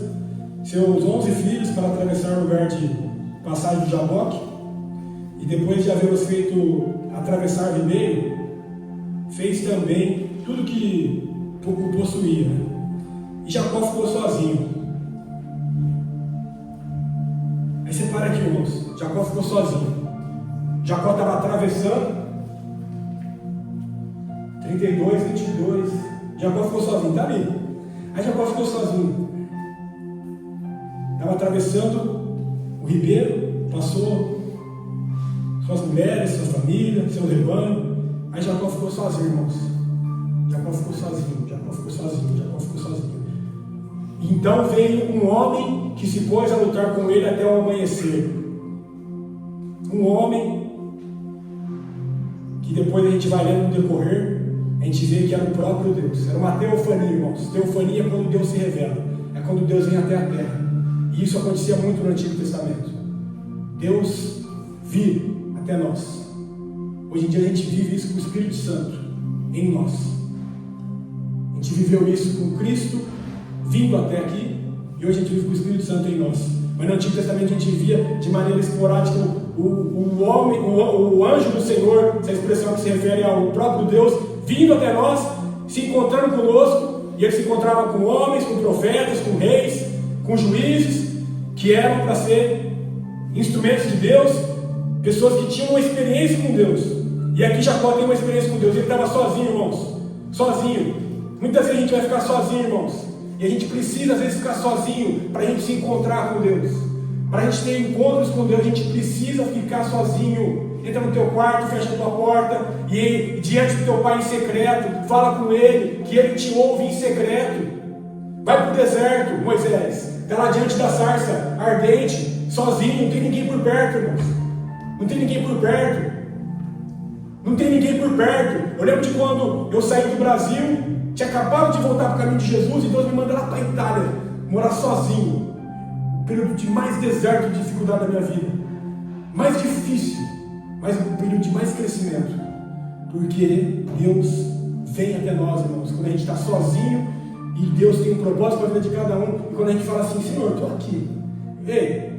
seus 11 filhos para atravessar o lugar de passagem do Jaboque. E depois de havê-los feito atravessar o ribeiro, fez também tudo que possuía. E Jacó ficou sozinho. Aí você para aqui, irmãos. Jacó ficou sozinho. Jacó estava atravessando 32, 22. Jacó ficou sozinho, está ali. Aí Jacó ficou sozinho. Estava atravessando o ribeiro, passou suas mulheres, sua família, seu rebanho. Aí Jacó ficou sozinho, irmãos. Jacó ficou sozinho, Jacó ficou sozinho, Jacó ficou sozinho. Então veio um homem que se pôs a lutar com ele até o amanhecer. Um homem que depois a gente vai lendo no decorrer, a gente vê que era o próprio Deus. Era uma teofania, irmãos. Teofania é quando Deus se revela. É quando Deus vem até a terra. E isso acontecia muito no Antigo Testamento. Deus vir até nós. Hoje em dia a gente vive isso com o Espírito Santo em nós. A gente viveu isso com Cristo vindo até aqui, e hoje a gente vive com o Espírito Santo em nós. Mas no Antigo Testamento a gente via de maneira esporádica o anjo do Senhor, essa expressão que se refere ao próprio Deus, vindo até nós, se encontrando conosco, e ele se encontrava com homens, com profetas, com reis, com juízes, que eram para ser instrumentos de Deus, pessoas que tinham uma experiência com Deus. E aqui Jacó tem uma experiência com Deus. Ele estava sozinho, irmãos. Sozinho. Muitas vezes a gente vai ficar sozinho, irmãos. E a gente precisa às vezes ficar sozinho para a gente se encontrar com Deus. Para a gente ter encontros com Deus, a gente precisa ficar sozinho. Entra no teu quarto, fecha a tua porta e diante do teu pai em secreto, fala com ele, que ele te ouve em secreto. Vai para o deserto, Moisés. Está lá diante da sarça ardente, sozinho, não tem ninguém por perto, irmãos. Não tem ninguém por perto. Não tem ninguém por perto. Eu lembro de quando eu saí do Brasil, tinha acabado de voltar para o caminho de Jesus e Deus me manda lá para a Itália, morar sozinho. O período de mais deserto e dificuldade da minha vida. Mais difícil, mas um período de mais crescimento. Porque Deus vem até nós, irmãos. Quando a gente está sozinho e Deus tem um propósito para a vida de cada um. E quando a gente fala assim, Senhor, estou aqui. Ei,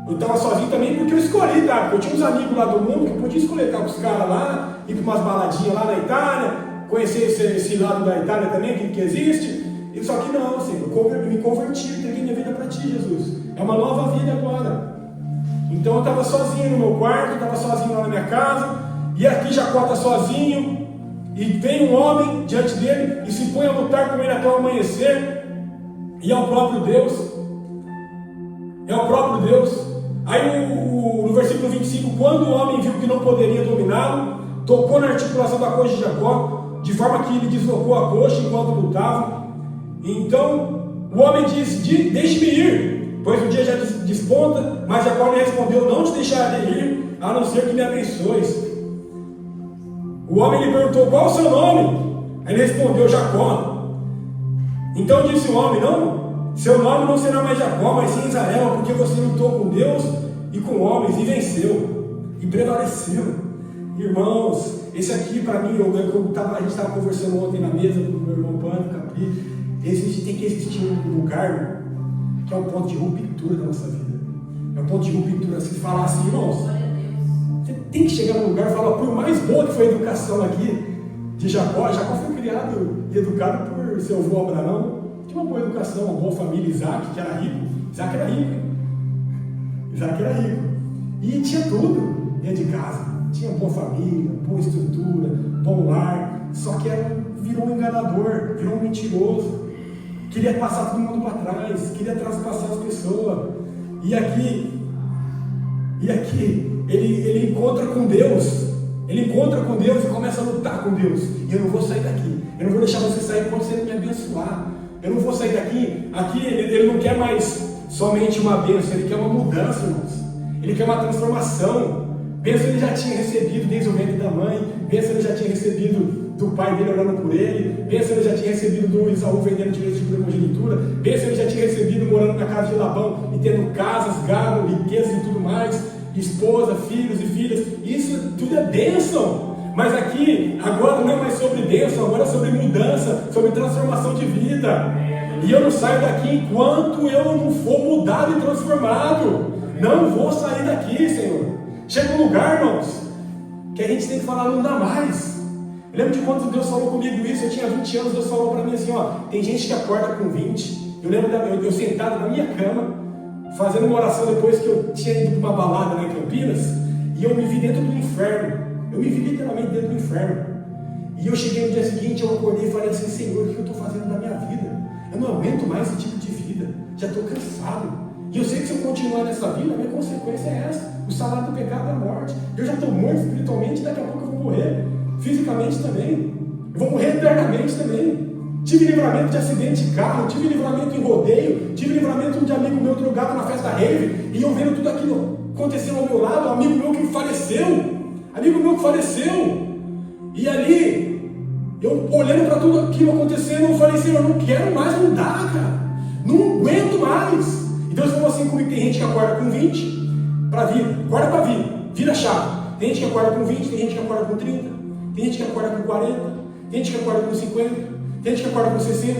eu estava sozinho também porque eu escolhi, tá? Porque eu tinha uns amigos lá do mundo que eu podia escolher estar com os caras lá, ir para umas baladinhas lá na Itália, conhecer esse lado da Itália também, que existe. E só que não, Senhor, eu me converti, eu entreguei minha vida para Ti, Jesus. É uma nova vida agora. Então eu estava sozinho no meu quarto, eu estava sozinho lá na minha casa, e aqui Jacó está sozinho, e vem um homem diante dele e se põe a lutar com ele até o amanhecer, e é o próprio Deus. É o próprio Deus. Aí no versículo 25, quando o homem viu que não poderia dominá-lo, tocou na articulação da coxa de Jacó, de forma que ele deslocou a coxa enquanto lutava. Então o homem disse, deixe-me ir, pois o dia já desponta. Mas Jacó lhe respondeu, não te deixarei ir, a não ser que me abençoes. O homem lhe perguntou, qual o seu nome? Aí ele respondeu, Jacó. Então disse o homem, não, seu nome não será mais Jacó, mas sim Israel, porque você lutou com Deus e com homens e venceu, e prevaleceu. Irmãos, esse aqui para mim, a gente estava conversando ontem na mesa com o meu irmão Pano, Capri, tem que existir um lugar que é um ponto de ruptura da nossa vida. É um ponto de ruptura. Se falar assim, irmãos, você tem que chegar num lugar e falar, por mais boa que foi a educação aqui de Jacó, Jacó foi criado e educado por seu avô Abraão. Tinha uma boa educação, uma boa família. Isaac, que era rico. Isaac era rico. E tinha tudo dentro de casa. Tinha boa família, boa estrutura, bom lar. Só que virou um enganador, virou um mentiroso. Queria passar todo mundo para trás, queria traspassar as pessoas. E aqui ele encontra com Deus. Ele encontra com Deus e começa a lutar com Deus. E eu não vou sair daqui. Eu não vou deixar você sair quando você não me abençoar. Eu não vou sair daqui. Aqui ele não quer mais somente uma bênção, ele quer uma mudança, irmãos. Ele quer uma transformação. Bênção ele já tinha recebido desde o ventre da mãe. Bênção ele já tinha recebido do pai dele orando por ele. Bênção ele já tinha recebido do Isaú vendendo direito de primogenitura. Bênção ele já tinha recebido morando na casa de Labão e tendo casas, gado, riquezas e tudo mais. Esposa, filhos e filhas. Isso tudo é bênção. Mas aqui, agora não é mais sobre bênção, agora é sobre mudança, sobre transformação de vida. E eu não saio daqui enquanto eu não for mudado e transformado. Não vou sair daqui, Senhor. Chega um lugar, irmãos, que a gente tem que falar, não dá mais. Eu lembro de quando Deus falou comigo isso, eu tinha 20 anos, Deus falou para mim assim, ó, tem gente que acorda com 20. Eu lembro eu sentado na minha cama, fazendo uma oração depois que eu tinha ido para uma balada lá em Campinas, e eu me vi dentro do inferno. Eu me vi literalmente dentro do inferno. E eu cheguei no dia seguinte, eu acordei e falei assim, Senhor, o que eu estou fazendo da minha vida? Eu não aguento mais esse tipo de vida, já estou cansado. E eu sei que se eu continuar nessa vida, a minha consequência é essa. O salário do pecado é a morte. Eu já estou morto espiritualmente, daqui a pouco eu vou morrer. Fisicamente também. Eu vou morrer eternamente também. Tive livramento de acidente de carro, tive livramento em rodeio, tive livramento de amigo meu drogado na festa rave, e eu vendo tudo aquilo acontecendo ao meu lado, um amigo meu que faleceu. E ali, eu olhando para tudo aquilo acontecendo, eu falei, Senhor, eu não quero mais mudar, cara. Não aguento mais. E Deus falou assim comigo, tem gente que acorda com 20 para vida, acorda para vida, vira chave. Tem gente que acorda com 20, tem gente que acorda com 30, tem gente que acorda com 40, tem gente que acorda com 50, tem gente que acorda com 60,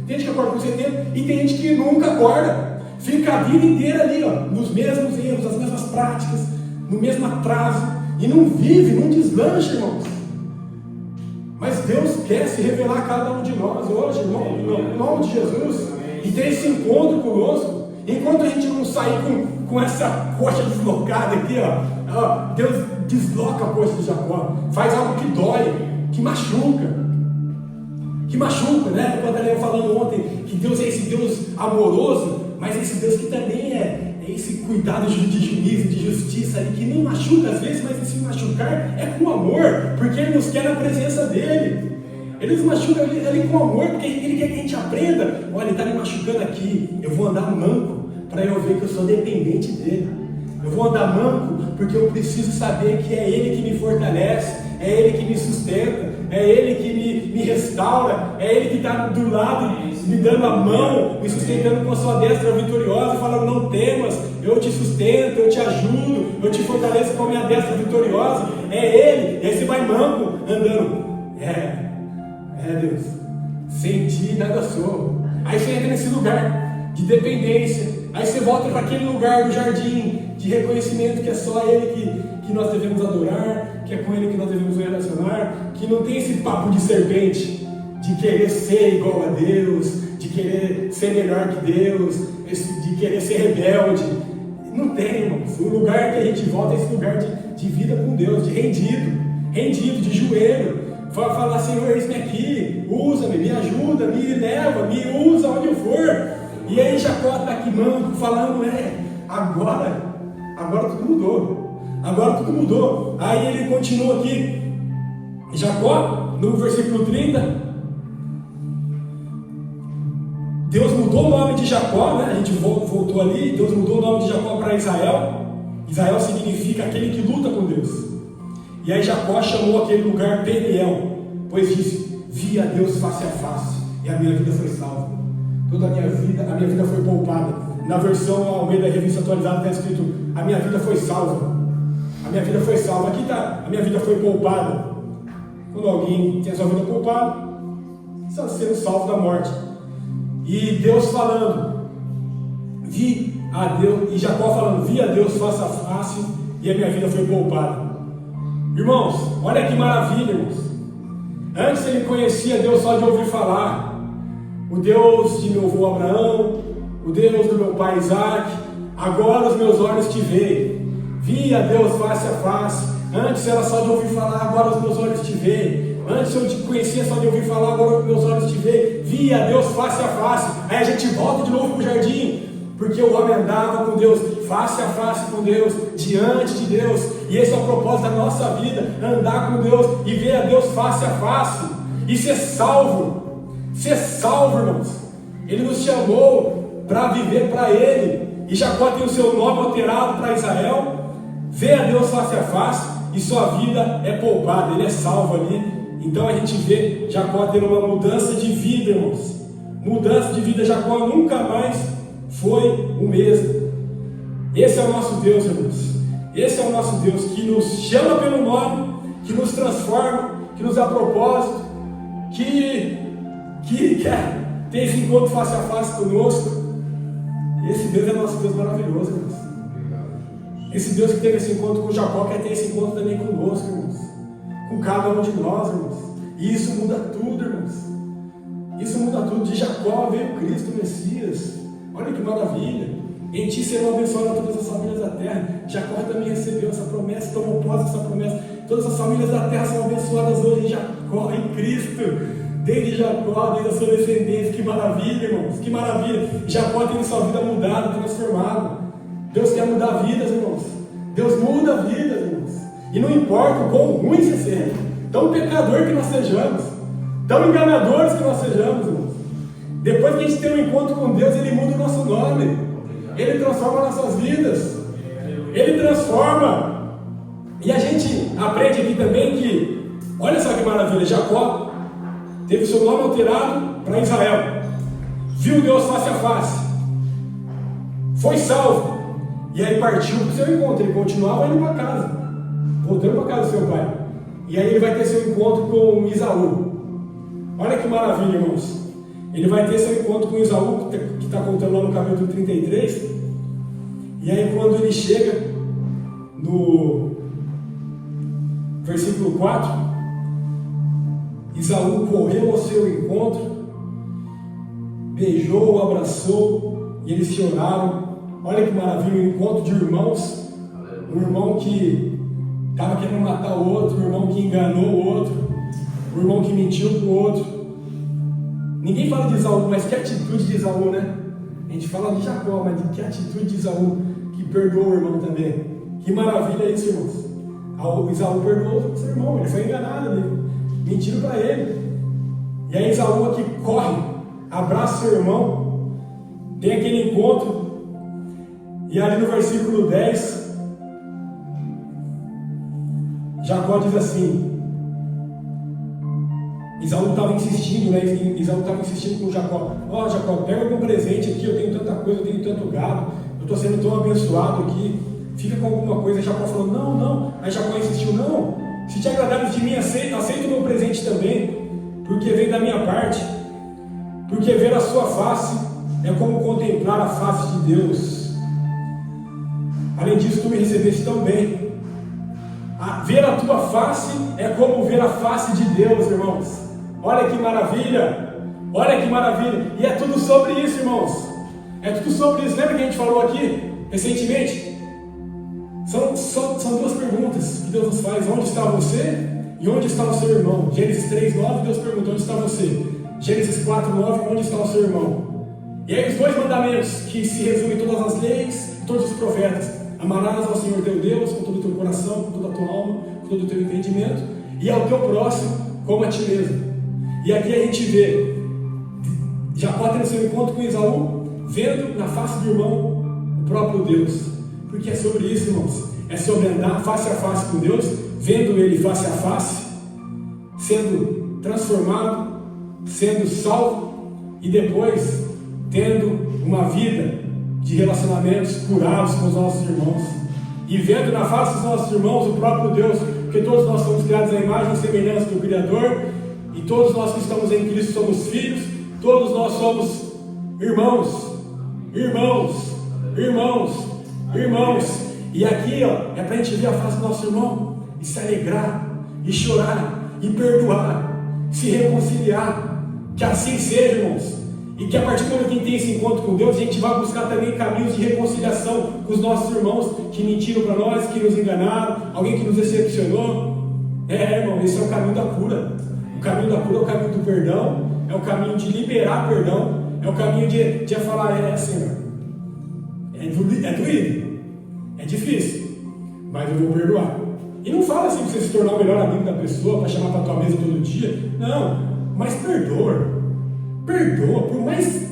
tem gente que acorda com 70, e tem gente que nunca acorda. Fica a vida inteira ali, ó, nos mesmos erros, nas mesmas práticas, no mesmo atraso, e não vive, não deslancha, irmãos. Mas Deus quer se revelar a cada um de nós hoje, irmão, em nome de Jesus, e ter esse encontro conosco. Enquanto a gente não sair com essa coxa deslocada aqui, ó, Deus desloca a coxa de Jacó, faz algo que dói, que machuca, né? Quando eu falando ontem que Deus é esse Deus amoroso, mas esse Deus que também é esse cuidado de juízo, de justiça, que não machuca às vezes, mas esse machucar é com amor, porque Ele nos quer na presença dEle. Ele nos machuca ali com amor, porque Ele quer que a gente aprenda. Olha, Ele está me machucando aqui, eu vou andar manco, para eu ver que eu sou dependente dEle. Eu vou andar manco, porque eu preciso saber que é Ele que me fortalece, é Ele que me sustenta, é Ele que me restaura, é Ele que está do lado, me dando a mão, me sustentando com a sua destra vitoriosa, falando, não temas, eu te sustento, eu te ajudo, eu te fortaleço com a minha destra vitoriosa. É Ele, aí você vai manco, andando. Deus, sem ti nada sou. Aí você entra nesse lugar de dependência, aí você volta para aquele lugar do jardim de reconhecimento que é só Ele que nós devemos adorar, que é com Ele que nós devemos relacionar, que não tem esse papo de serpente, de querer ser igual a Deus, de querer ser melhor que Deus, de querer ser rebelde. Não tem, irmãos. O lugar que a gente volta é esse lugar de vida com Deus, de rendido, de joelho. Falar, Senhor, eis-me aqui, usa-me, me ajuda, me leva, me usa onde eu for. E aí Jacó está aqui manco, falando, agora tudo mudou. Aí ele continua aqui, Jacó, no versículo 30, Deus mudou o nome de Jacó, né? A gente voltou ali, Deus mudou o nome de Jacó para Israel. Israel significa aquele que luta com Deus. E aí Jacó chamou aquele lugar Peniel, pois disse, vi a Deus face a face, e a minha vida foi salva. Toda a minha vida foi poupada. Na versão Almeida Revista Atualizada está escrito, a minha vida foi salva. A minha vida foi salva. Aqui está, a minha vida foi poupada. Quando alguém tem a sua vida poupada, está sendo salvo da morte. E Deus falando, vi a Deus, e Jacó falando, vi a Deus face a face, e a minha vida foi poupada. Irmãos, olha que maravilha, irmãos. Antes ele conhecia Deus só de ouvir falar. O Deus de meu avô Abraão, o Deus do meu pai Isaac. Agora os meus olhos te veem. Vi a Deus face a face. Antes era só de ouvir falar, agora os meus olhos te veem. Antes eu te conhecia só de ouvir falar, agora os meus olhos te veem. Vi a Deus face a face. Aí a gente volta de novo para o jardim. Porque o homem andava com Deus, face a face com Deus, diante de Deus. E esse é o propósito da nossa vida, andar com Deus e ver a Deus face a face. E ser salvo, irmãos. Ele nos chamou para viver para Ele. E Jacó tem o seu nome alterado para Israel. vê a Deus face a face e sua vida é poupada, ele é salvo ali. Então a gente vê Jacó tendo uma mudança de vida, irmãos. Mudança de vida, Jacó nunca mais foi o mesmo. Esse é o nosso Deus, irmãos. Esse é o nosso Deus que nos chama pelo nome, que nos transforma, que nos dá propósito, que quer ter esse encontro face a face conosco. Esse Deus é nosso Deus maravilhoso, irmãos. Esse Deus que teve esse encontro com Jacó quer ter esse encontro também conosco, irmãos. Com cada um de nós, irmãos. E isso muda tudo, irmãos. Isso muda tudo. De Jacó veio Cristo, o Messias. Olha que maravilha. Em ti serão abençoadas todas as famílias da terra. Jacó também recebeu essa promessa, tomou posse dessa promessa. Todas as famílias da terra são abençoadas hoje em Jacó, em Cristo. Desde Jacó, desde a sua descendência. Que maravilha, irmãos. Que maravilha. Jacó tem sua vida mudada, transformada. Deus quer mudar vidas, irmãos. Deus muda vidas, irmãos. E não importa o quão ruim você seja, tão pecador que nós sejamos, tão enganadores que nós sejamos, irmãos. Depois que a gente tem um encontro com Deus, Ele muda o nosso nome. Ele transforma nossas vidas. Ele transforma. E a gente aprende aqui também que, olha só que maravilha, Jacó teve seu nome alterado para Israel. Viu Deus face a face. Foi salvo. E aí partiu para o seu encontro. Ele continuava indo para casa, voltando para casa do seu pai. E aí ele vai ter seu encontro com Isaú. Olha que maravilha, irmãos. Ele vai ter seu encontro com Isaú, que está contando lá no capítulo 33. E aí quando ele chega no versículo 4, Isaú correu ao seu encontro, beijou, abraçou, e eles choraram. Olha que maravilha, um encontro de irmãos. Um irmão que estava querendo matar o outro, um irmão que enganou o outro, um irmão que mentiu para o outro. Ninguém fala de Isaú, mas que atitude de Isaú, né? A gente fala de Jacó, mas que atitude de Isaú, que perdoou o irmão também. Que maravilha isso, irmãos. Isaú perdoou o seu irmão, ele foi enganado ali, mentiram para ele. E aí Isaú aqui corre, abraça seu irmão, tem aquele encontro. E ali no versículo 10, Jacó diz assim, Isaú estava insistindo, né? Isaú estava insistindo com Jacó. Ó, Jacó, pega algum presente aqui, eu tenho tanta coisa, eu tenho tanto gado, eu estou sendo tão abençoado aqui, fica com alguma coisa. E Jacó falou, não. Aí Jacó insistiu, não, se te agradares de mim, aceita o meu presente também, porque vem da minha parte, porque ver a sua face é como contemplar a face de Deus. Além disso, tu me recebeste tão bem. Ver a tua face é como ver a face de Deus, irmãos. Olha que maravilha. Olha que maravilha. E é tudo sobre isso, irmãos. É tudo sobre isso. Lembra que a gente falou aqui recentemente? São duas perguntas que Deus nos faz. Onde está você e onde está o seu irmão? Gênesis 3:9, Deus perguntou, onde está você? Gênesis 4:9, onde está o seu irmão? E aí os dois mandamentos que se resumem em todas as leis e todos os profetas. Amarás ao Senhor teu Deus com todo o teu coração, com toda a tua alma, com todo o teu entendimento, e ao teu próximo como a ti mesmo. E aqui a gente vê Jacó tendo seu encontro com Isaú, vendo na face do irmão o próprio Deus. Porque é sobre isso, irmãos. É sobre andar face a face com Deus, vendo Ele face a face, sendo transformado, sendo salvo, e depois tendo uma vida de relacionamentos curados com os nossos irmãos, e vendo na face dos nossos irmãos o próprio Deus, porque todos nós somos criados à imagem e semelhança do Criador, e todos nós que estamos em Cristo somos filhos, todos nós somos irmãos, e aqui ó, é para a gente ver a face do nosso irmão, e se alegrar, e chorar, e perdoar, se reconciliar, que assim seja, irmãos. E que a partir do momento que a gente tem esse encontro com Deus, a gente vai buscar também caminhos de reconciliação com os nossos irmãos que mentiram para nós, que nos enganaram, alguém que nos decepcionou. Irmão, esse é o caminho da cura. O caminho da cura é o caminho do perdão, é o caminho de liberar perdão, é o caminho de falar, Senhor, é doído, é difícil, mas eu vou perdoar. E não fala assim para você se tornar o melhor amigo da pessoa, para chamar para a tua mesa todo dia. Não, mas perdoa, por mais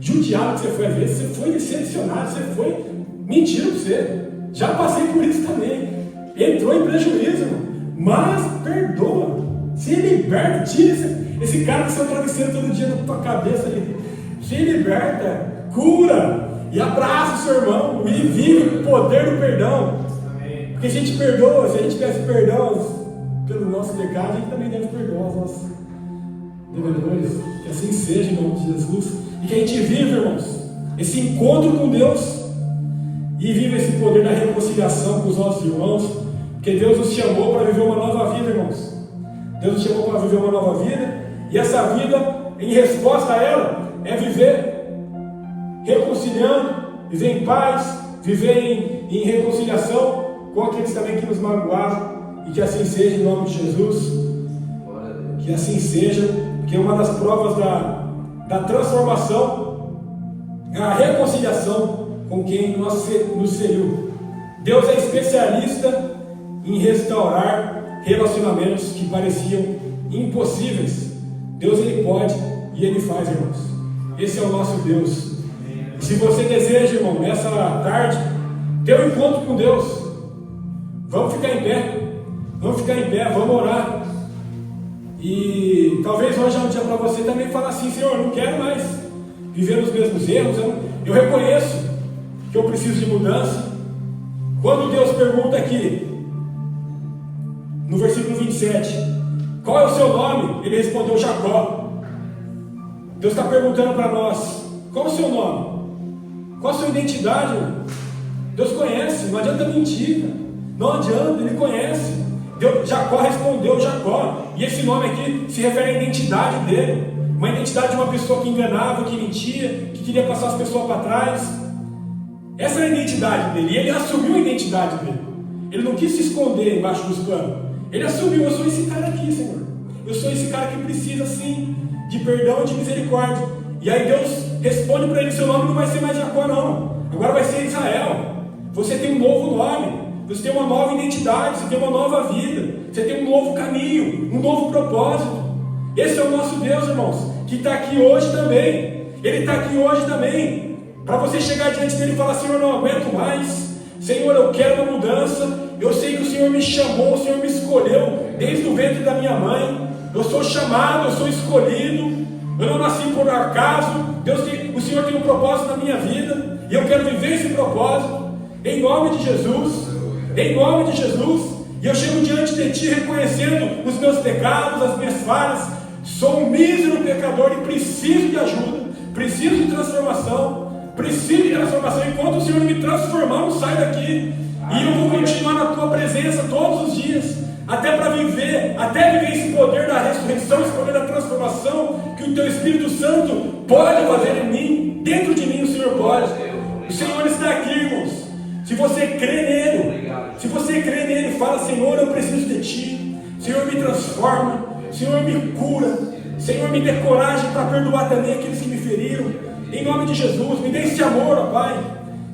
judiado que você foi, às vezes você foi decepcionado, você foi mentiram para você. Já passei por isso também. Entrou em prejuízo, irmão. Mas perdoa. Se liberta. Tira esse cara com seu travesseiro todo dia na tua cabeça ali. Se liberta. Cura. E abraça o seu irmão. E vive o poder do perdão. Porque a gente perdoa. Se a gente peça perdão pelo nosso pecado, a gente também deve perdoar os nossos devedores. Que assim seja, em nome de Jesus. E que a gente viva, irmãos, esse encontro com Deus. E viva esse poder da reconciliação com os nossos irmãos. Porque Deus nos chamou para viver uma nova vida, irmãos. Deus nos chamou para viver uma nova vida. E essa vida, em resposta a ela, é viver reconciliando, viver em paz, viver em reconciliação com aqueles também que nos magoaram. E que assim seja, em nome de Jesus. Que assim seja. Porque uma das provas da transformação é a reconciliação com quem nos feriu. Deus é especialista em restaurar relacionamentos que pareciam impossíveis. Deus, Ele pode e Ele faz, irmãos. Esse é o nosso Deus. E se você deseja, irmão, nessa tarde ter um encontro com Deus, vamos ficar em pé. Vamos ficar em pé, vamos orar. E talvez hoje é um dia para você também falar assim: Senhor, eu não quero mais viver os mesmos erros. Eu reconheço que eu preciso de mudança. Quando Deus pergunta aqui, no versículo 27, qual é o seu nome? Ele respondeu: Jacó. Deus está perguntando para nós: qual é o seu nome? Qual a sua identidade? Deus conhece, não adianta mentir, não adianta, Ele conhece. Jacó respondeu Jacó, e esse nome aqui se refere à identidade dele, uma identidade de uma pessoa que enganava, que mentia, que queria passar as pessoas para trás. Essa é a identidade dele, e ele assumiu a identidade dele. Ele não quis se esconder embaixo dos panos. Ele assumiu: eu sou esse cara aqui, Senhor. Eu sou esse cara que precisa sim de perdão e de misericórdia. E aí Deus responde para ele: seu nome não vai ser mais Jacó, não, agora vai ser Israel. Você tem um novo nome. Você tem uma nova identidade, você tem uma nova vida, você tem um novo caminho, um novo propósito. Esse é o nosso Deus, irmãos, que está aqui hoje também. Ele está aqui hoje também, para você chegar diante dele e falar: Senhor, não aguento mais. Senhor, eu quero uma mudança. Eu sei que o Senhor me chamou, o Senhor me escolheu desde o ventre da minha mãe. Eu sou chamado, eu sou escolhido. Eu não nasci por acaso. O Senhor tem um propósito na minha vida, e eu quero viver esse propósito, em nome de Jesus. Em nome de Jesus. E eu chego diante de Ti reconhecendo os meus pecados, as minhas falhas. Sou um mísero pecador e preciso de ajuda, preciso de transformação. Preciso de transformação. Enquanto o Senhor me transformar, não sai daqui. E eu vou continuar na Tua presença todos os dias, até viver esse poder da ressurreição, esse poder da transformação que o Teu Espírito Santo pode fazer em mim. Dentro de mim o Senhor pode. O Senhor está aqui, irmãos. Se você crê nele, fala: Senhor, eu preciso de Ti. Senhor, me transforma. Senhor, me cura. Senhor, me dê coragem para perdoar também aqueles que me feriram. Em nome de Jesus, me dê esse amor, ó Pai.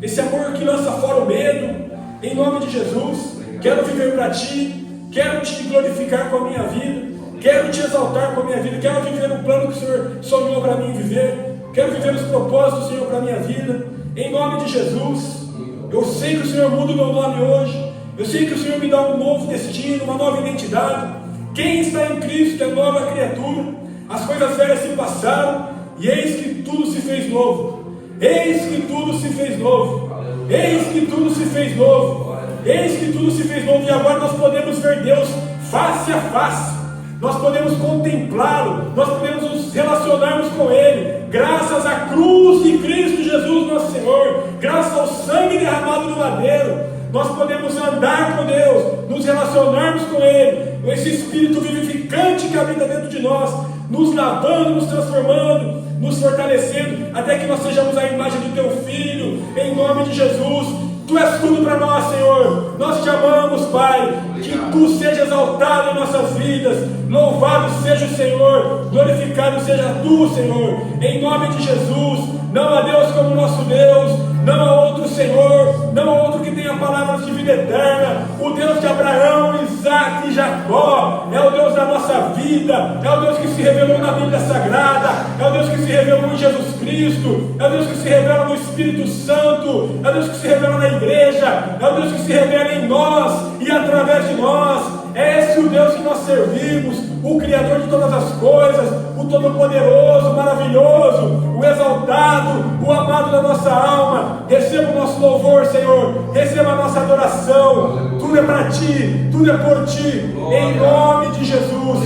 Esse amor que lança fora o medo. Em nome de Jesus, quero viver para Ti. Quero Te glorificar com a minha vida. Quero Te exaltar com a minha vida. Quero viver o plano que o Senhor sonhou para mim viver. Quero viver os propósitos do Senhor para a minha vida. Em nome de Jesus. Eu sei que o Senhor muda o meu nome hoje. Eu sei que o Senhor me dá um novo destino, uma nova identidade. Quem está em Cristo é nova criatura. As coisas velhas se passaram, e eis que tudo se fez novo. Eis que tudo se fez novo. Eis que tudo se fez novo. Eis que tudo se fez novo. E agora nós podemos ver Deus face a face. Nós podemos contemplá-lo. Nós podemos nos relacionarmos com Ele. Graças à cruz de Cristo Jesus, nosso Senhor. Graças ao sangue derramado no madeiro. Nós podemos andar com Deus, nos relacionarmos com Ele, com esse Espírito vivificante que habita dentro de nós, nos lavando, nos transformando, nos fortalecendo, até que nós sejamos a imagem do Teu Filho, em nome de Jesus. Tu és tudo para nós, Senhor. Nós te amamos, Pai. Que Tu seja exaltado em nossas vidas. Louvado seja o Senhor. Glorificado seja Tu, Senhor. Em nome de Jesus. Não há Deus como nosso Deus. Não há outro Senhor. Não há outro que tenha palavras de vida eterna. O Deus de Abraão, Isaac e Jacó é o Deus da nossa vida. vida, é o Deus que se revelou na Bíblia Sagrada, é o Deus que se revelou em Jesus Cristo, é o Deus que se revela no Espírito Santo, é o Deus que se revela na igreja, é o Deus que se revela em nós e através de nós. É esse o Deus que nós servimos, o Criador de todas as coisas, o Todo-Poderoso, maravilhoso, o exaltado, o amado da nossa alma. Receba o nosso louvor, Senhor, receba a nossa adoração. Tudo é para Ti, tudo é por Ti, em nome de Jesus.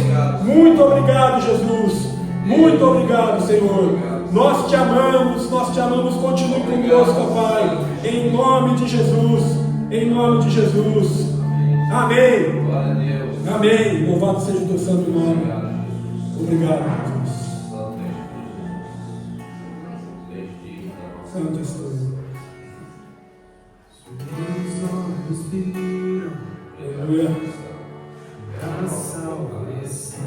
Muito obrigado, Jesus, muito obrigado, Senhor. Nós te amamos, continue conosco, Pai, em nome de Jesus, em nome de Jesus. Amém. Amém. Louvado seja o teu santo nome. Obrigado, Jesus. Santo és tu. Aleluia. A salvação.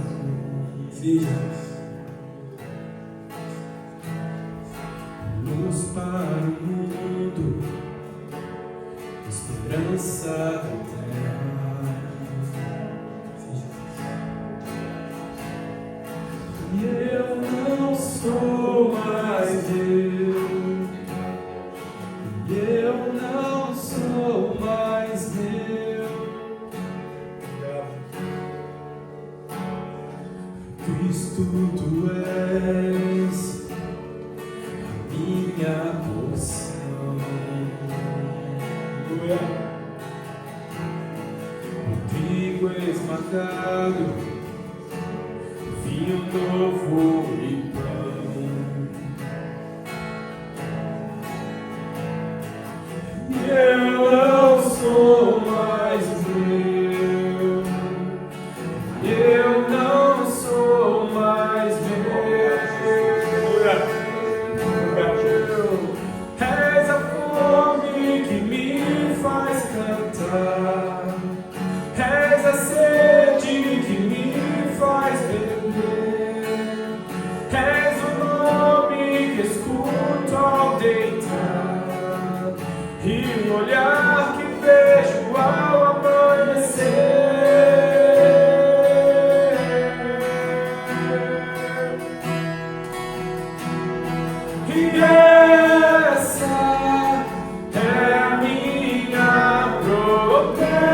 Sim, Jesus. Luz para o mundo, esperança da terra. E eu não sou mais eu, e eu não sou mais eu. Cristo, tu és a minha porção. O trigo esmagado, vinho novo e pão. E eu não sou mais meu, eu não sou mais meu. És a fome que me faz cantar, és a sede que me faz beber, és o nome que escuto ao deitar e o olhar que vejo ao amanhecer. E essa é a minha promessa,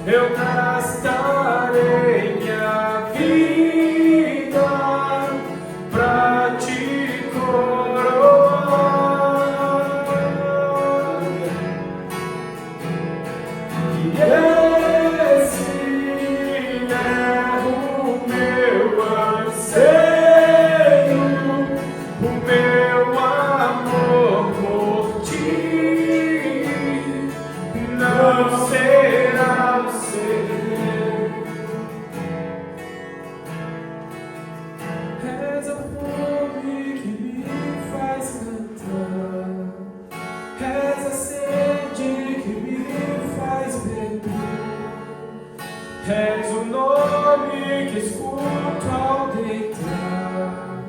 eu gastarei minha vida pra te coroar. E esse é o meu anseio, o meu amor por ti não será o seu. És a fome que me faz cantar, és a sede que me faz beber, és o nome que escuto ao deitar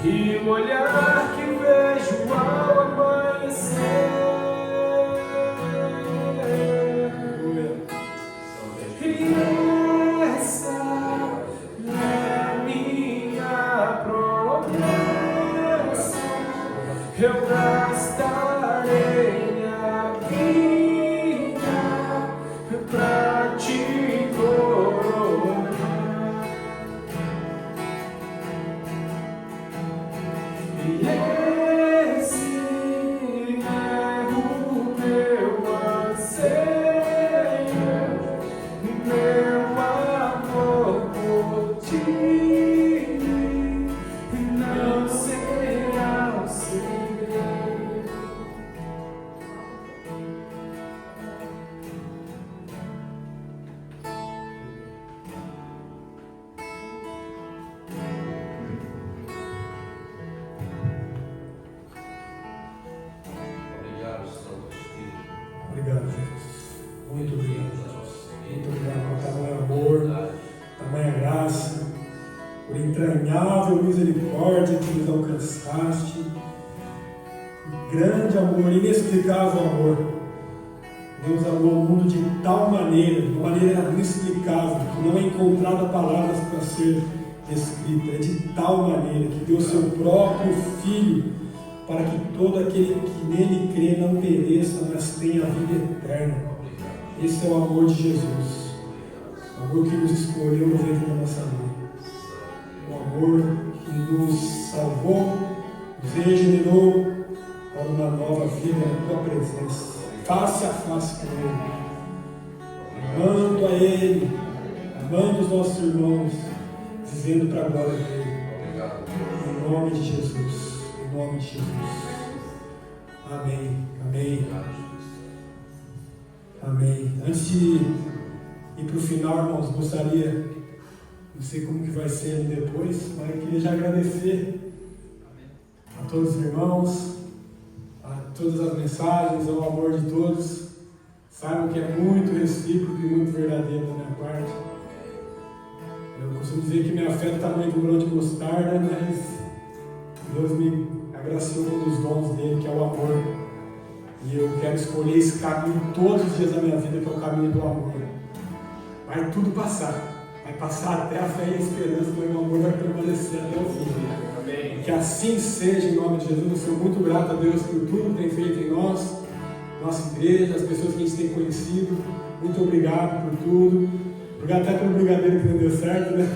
e o olhar que vejo ao amanhecer. E essa é a minha promessa, eu gastarei minha vida pra te coroar. E esse é o meu anseio, o meu amor por ti não será o seu. Obrigado, Jesus. Muito obrigado, Jesus. Muito obrigado por tamanho amor, tamanha graça, por entranhável misericórdia que nos alcançaste. Grande amor, inexplicável amor. Deus amou o mundo de tal maneira, de uma maneira inexplicável, que não é encontrada palavras para ser escrita. É de tal maneira que deu seu próprio Filho, para que todo aquele que nele crê não pereça, mas tenha a vida eterna. Esse é o amor de Jesus. O amor que nos escolheu no ventre da nossa mãe. O amor que nos salvou, nos regenerou para uma nova vida na tua presença, face a face com Ele, amando a Ele, amando os nossos irmãos, dizendo para a glória dEle, em nome de Jesus, em nome de Jesus. Amém, amém, amém. Antes de ir para o final, irmãos, gostaria, não sei como que vai ser depois, mas eu queria já agradecer a todos os irmãos, a todas as mensagens, ao amor de todos. Saibam que é muito recíproco e muito verdadeiro da minha parte. Eu costumo dizer que minha fé está muito grão de mostarda, mas Deus me agraciou com um dos dons dele, que é o amor. E eu quero escolher esse caminho todos os dias da minha vida, que é o caminho do amor. Vai tudo passar. Vai passar até a fé e a esperança, mas o amor vai permanecer até o fim. Amém. Que assim seja, em nome de Jesus. Eu sou muito grato a Deus por tudo que tem feito em nós, nossa igreja, as pessoas que a gente tem conhecido. Muito obrigado por tudo. Obrigado até pelo brigadeiro que não deu certo, né?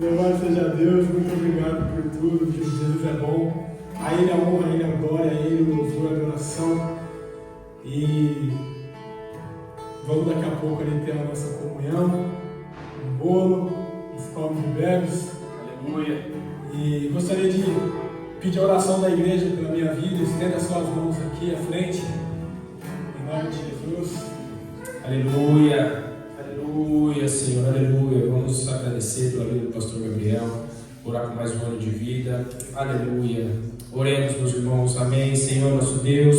Louvado seja Deus, muito obrigado por tudo, porque Jesus é bom. A Ele a honra, a Ele a glória, a Ele o louvor, a adoração. E vamos daqui a pouco ali ter a nossa comunhão, um bolo, os comes e bebes. Aleluia. E gostaria de pedir a oração da igreja pela minha vida. Estenda as suas mãos aqui à frente, em nome de Jesus. Aleluia, aleluia, Senhor, aleluia. Vamos agradecer pela vida do pastor Gabriel, orar com mais um ano de vida. Aleluia. Oremos, meus irmãos. Amém. Senhor, nosso Deus,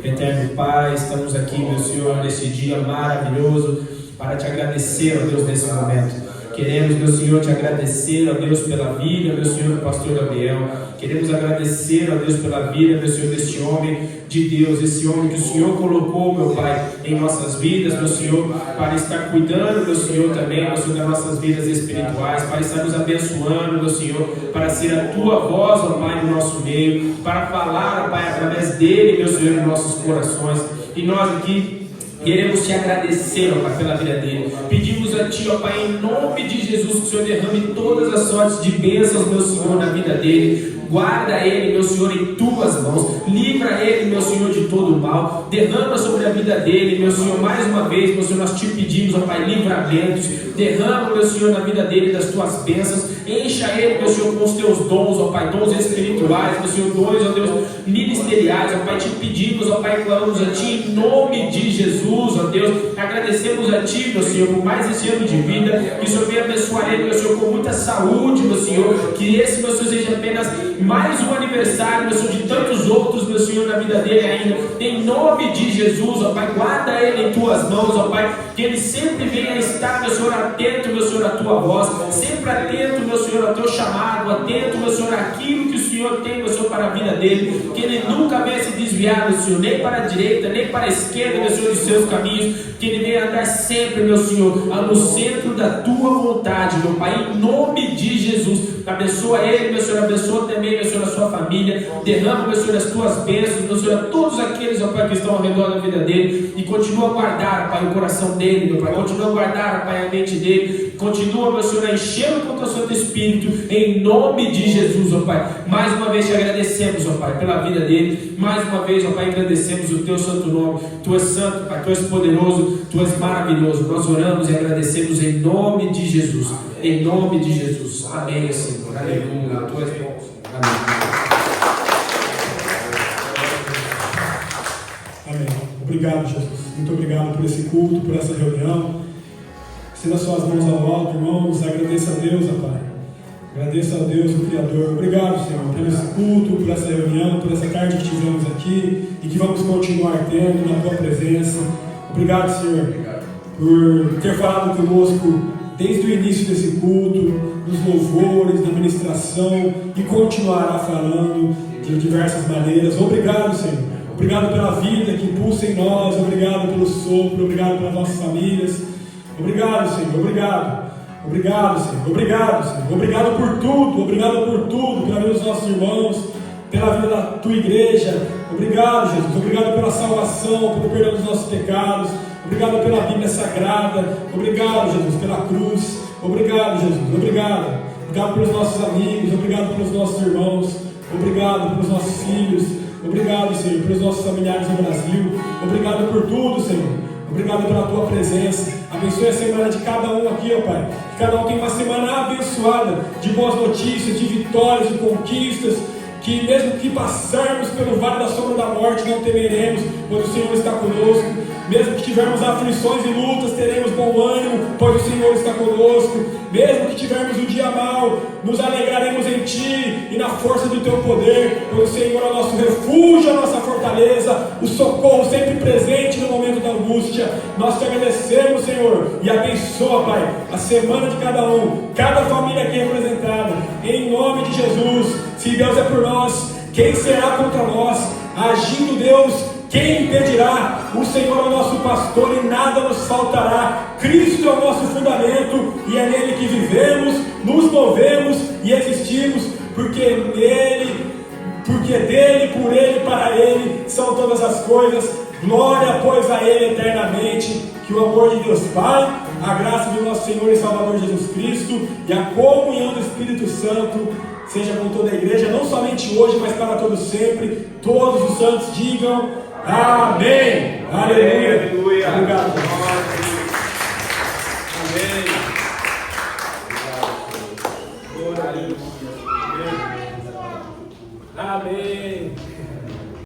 eterno Pai, estamos aqui, meu Senhor, nesse dia maravilhoso para te agradecer, ó Deus, nesse momento. Queremos, meu Senhor, te agradecer, ó Deus, pela vida, meu Senhor, do pastor Gabriel. Queremos agradecer, ó Deus, pela vida, meu Senhor, deste homem de Deus, esse homem que o Senhor colocou, meu Pai, em nossas vidas, meu Senhor, para estar cuidando, meu Senhor, também, meu Senhor, das nossas vidas espirituais, para estar nos abençoando, meu Senhor, para ser a tua voz, ó Pai, no nosso meio, para falar, ó Pai, através dele, meu Senhor, nos nossos corações. E nós aqui queremos te agradecer, ó Pai, pela vida dele. Pedimos a Ti, ó Pai, em nome de Jesus, que o Senhor derrame todas as sortes de bênçãos, meu Senhor, na vida dele. Guarda ele, meu Senhor, em Tuas mãos. Livra ele, meu Senhor, de todo o mal. Derrama sobre a vida dele, meu Senhor, mais uma vez, meu Senhor, nós te pedimos, ó Pai, livramentos. Derrama, meu Senhor, na vida dele das Tuas bênçãos. Encha ele, meu Senhor, com os Teus dons, ó Pai, dons espirituais, meu Senhor, dons, ó Deus, ministeriais, ó Pai, te pedimos, ó Pai, clamamos a Ti, em nome de Jesus, ó Deus, agradecemos a Ti, meu Senhor, por mais esse ano de vida, que o Senhor venha abençoar ele, meu Senhor, com muita saúde, meu Senhor, que esse, meu Senhor, seja apenas mais um aniversário, meu Senhor, de tantos outros, meu Senhor, na vida dele ainda, em nome de Jesus, ó Pai, guarda ele em Tuas mãos, ó Pai, que ele sempre venha estar, meu Senhor, atento, meu Senhor, à Tua voz, sempre atento, meu Senhor, ao Teu chamado, atento, meu Senhor, àquilo que o Senhor tem, meu Senhor, para a vida dele, que ele nunca venha se desviar, meu Senhor, nem para a direita, nem para a esquerda, meu Senhor, dos seus caminhos, que ele venha andar sempre, meu Senhor, no centro da Tua vontade, meu Pai, em nome de Jesus. Abençoa ele, meu Senhor, abençoa também, meu Senhor, a sua família. Derrama, meu Senhor, as Tuas bênçãos, meu Senhor, a todos aqueles, ó Pai, que estão ao redor da vida dele, e continua a guardar, Pai, o coração dele, meu Pai, continua a guardar, Pai, a mente dele, continua, meu Senhor, a encher com o Teu Santo Espírito, em nome de Jesus, ó Pai. Mais uma vez te agradecemos, ó Pai, pela vida dele. Mais uma vez, ó Pai, agradecemos o Teu santo nome. Tu és santo, Pai, Tu és poderoso, Tu és maravilhoso. Nós oramos e agradecemos em nome de Jesus. Em nome de Jesus. Amém, Senhor. Aleluia. Tu és bom. Amém. Amém. Obrigado, Jesus. Muito obrigado por esse culto, por essa reunião. Estenda suas mãos ao alto, irmãos. Agradeça a Deus, ó Pai. Agradeça a Deus, o Criador. Obrigado, Senhor, por esse culto, por essa reunião, por essa tarde que tivemos aqui e que vamos continuar tendo na Tua presença. Obrigado, Senhor, por ter falado conosco desde o início desse culto, dos louvores, da ministração, e continuará falando de diversas maneiras. Obrigado, Senhor, Obrigado pela vida que impulsa em nós. Obrigado pelo sopro. Obrigado pelas nossas famílias. Obrigado, Senhor. Obrigado. Obrigado, Senhor. Obrigado, Senhor. Obrigado por tudo. Obrigado por tudo. Pela vida dos nossos irmãos. Pela vida da tua igreja. Obrigado, Jesus. Obrigado pela salvação. Pelo perdão dos nossos pecados. Obrigado pela Bíblia Sagrada. Obrigado, Jesus, pela cruz. Obrigado, Jesus. Obrigado. Obrigado pelos nossos amigos. Obrigado pelos nossos irmãos. Obrigado pelos nossos filhos. Obrigado, Senhor, pelos nossos familiares no Brasil. Obrigado por tudo, Senhor. Obrigado pela tua presença. Abençoe a semana de cada um aqui, ó Pai. Que cada um tenha uma semana abençoada, de boas notícias, de vitórias, de conquistas. Que mesmo que passarmos pelo vale da sombra da morte, não temeremos, pois o Senhor está conosco. Mesmo que tivermos aflições e lutas, teremos bom ânimo, pois o Senhor está conosco. Mesmo que tivermos um dia mau, nos alegraremos em Ti e na força do Teu poder, pois o Senhor é o nosso refúgio, a nossa fortaleza, o socorro sempre presente no momento da angústia. Nós Te agradecemos, Senhor, e abençoa, Pai, a semana de cada um, cada família aqui representada, em nome de Jesus. Se Deus é por nós, quem será contra nós? Agindo Deus, quem impedirá? O Senhor é o nosso pastor e nada nos faltará. Cristo é o nosso fundamento e é nele que vivemos, nos movemos e existimos, porque dele, por ele, para ele são todas as coisas. Glória, pois, a ele eternamente. Que o amor de Deus Pai, a graça do nosso Senhor e Salvador Jesus Cristo e a comunhão do Espírito Santo seja com toda a igreja, não somente hoje, mas para todos sempre. Todos os santos digam amém. Aleluia. Aleluia. Obrigado.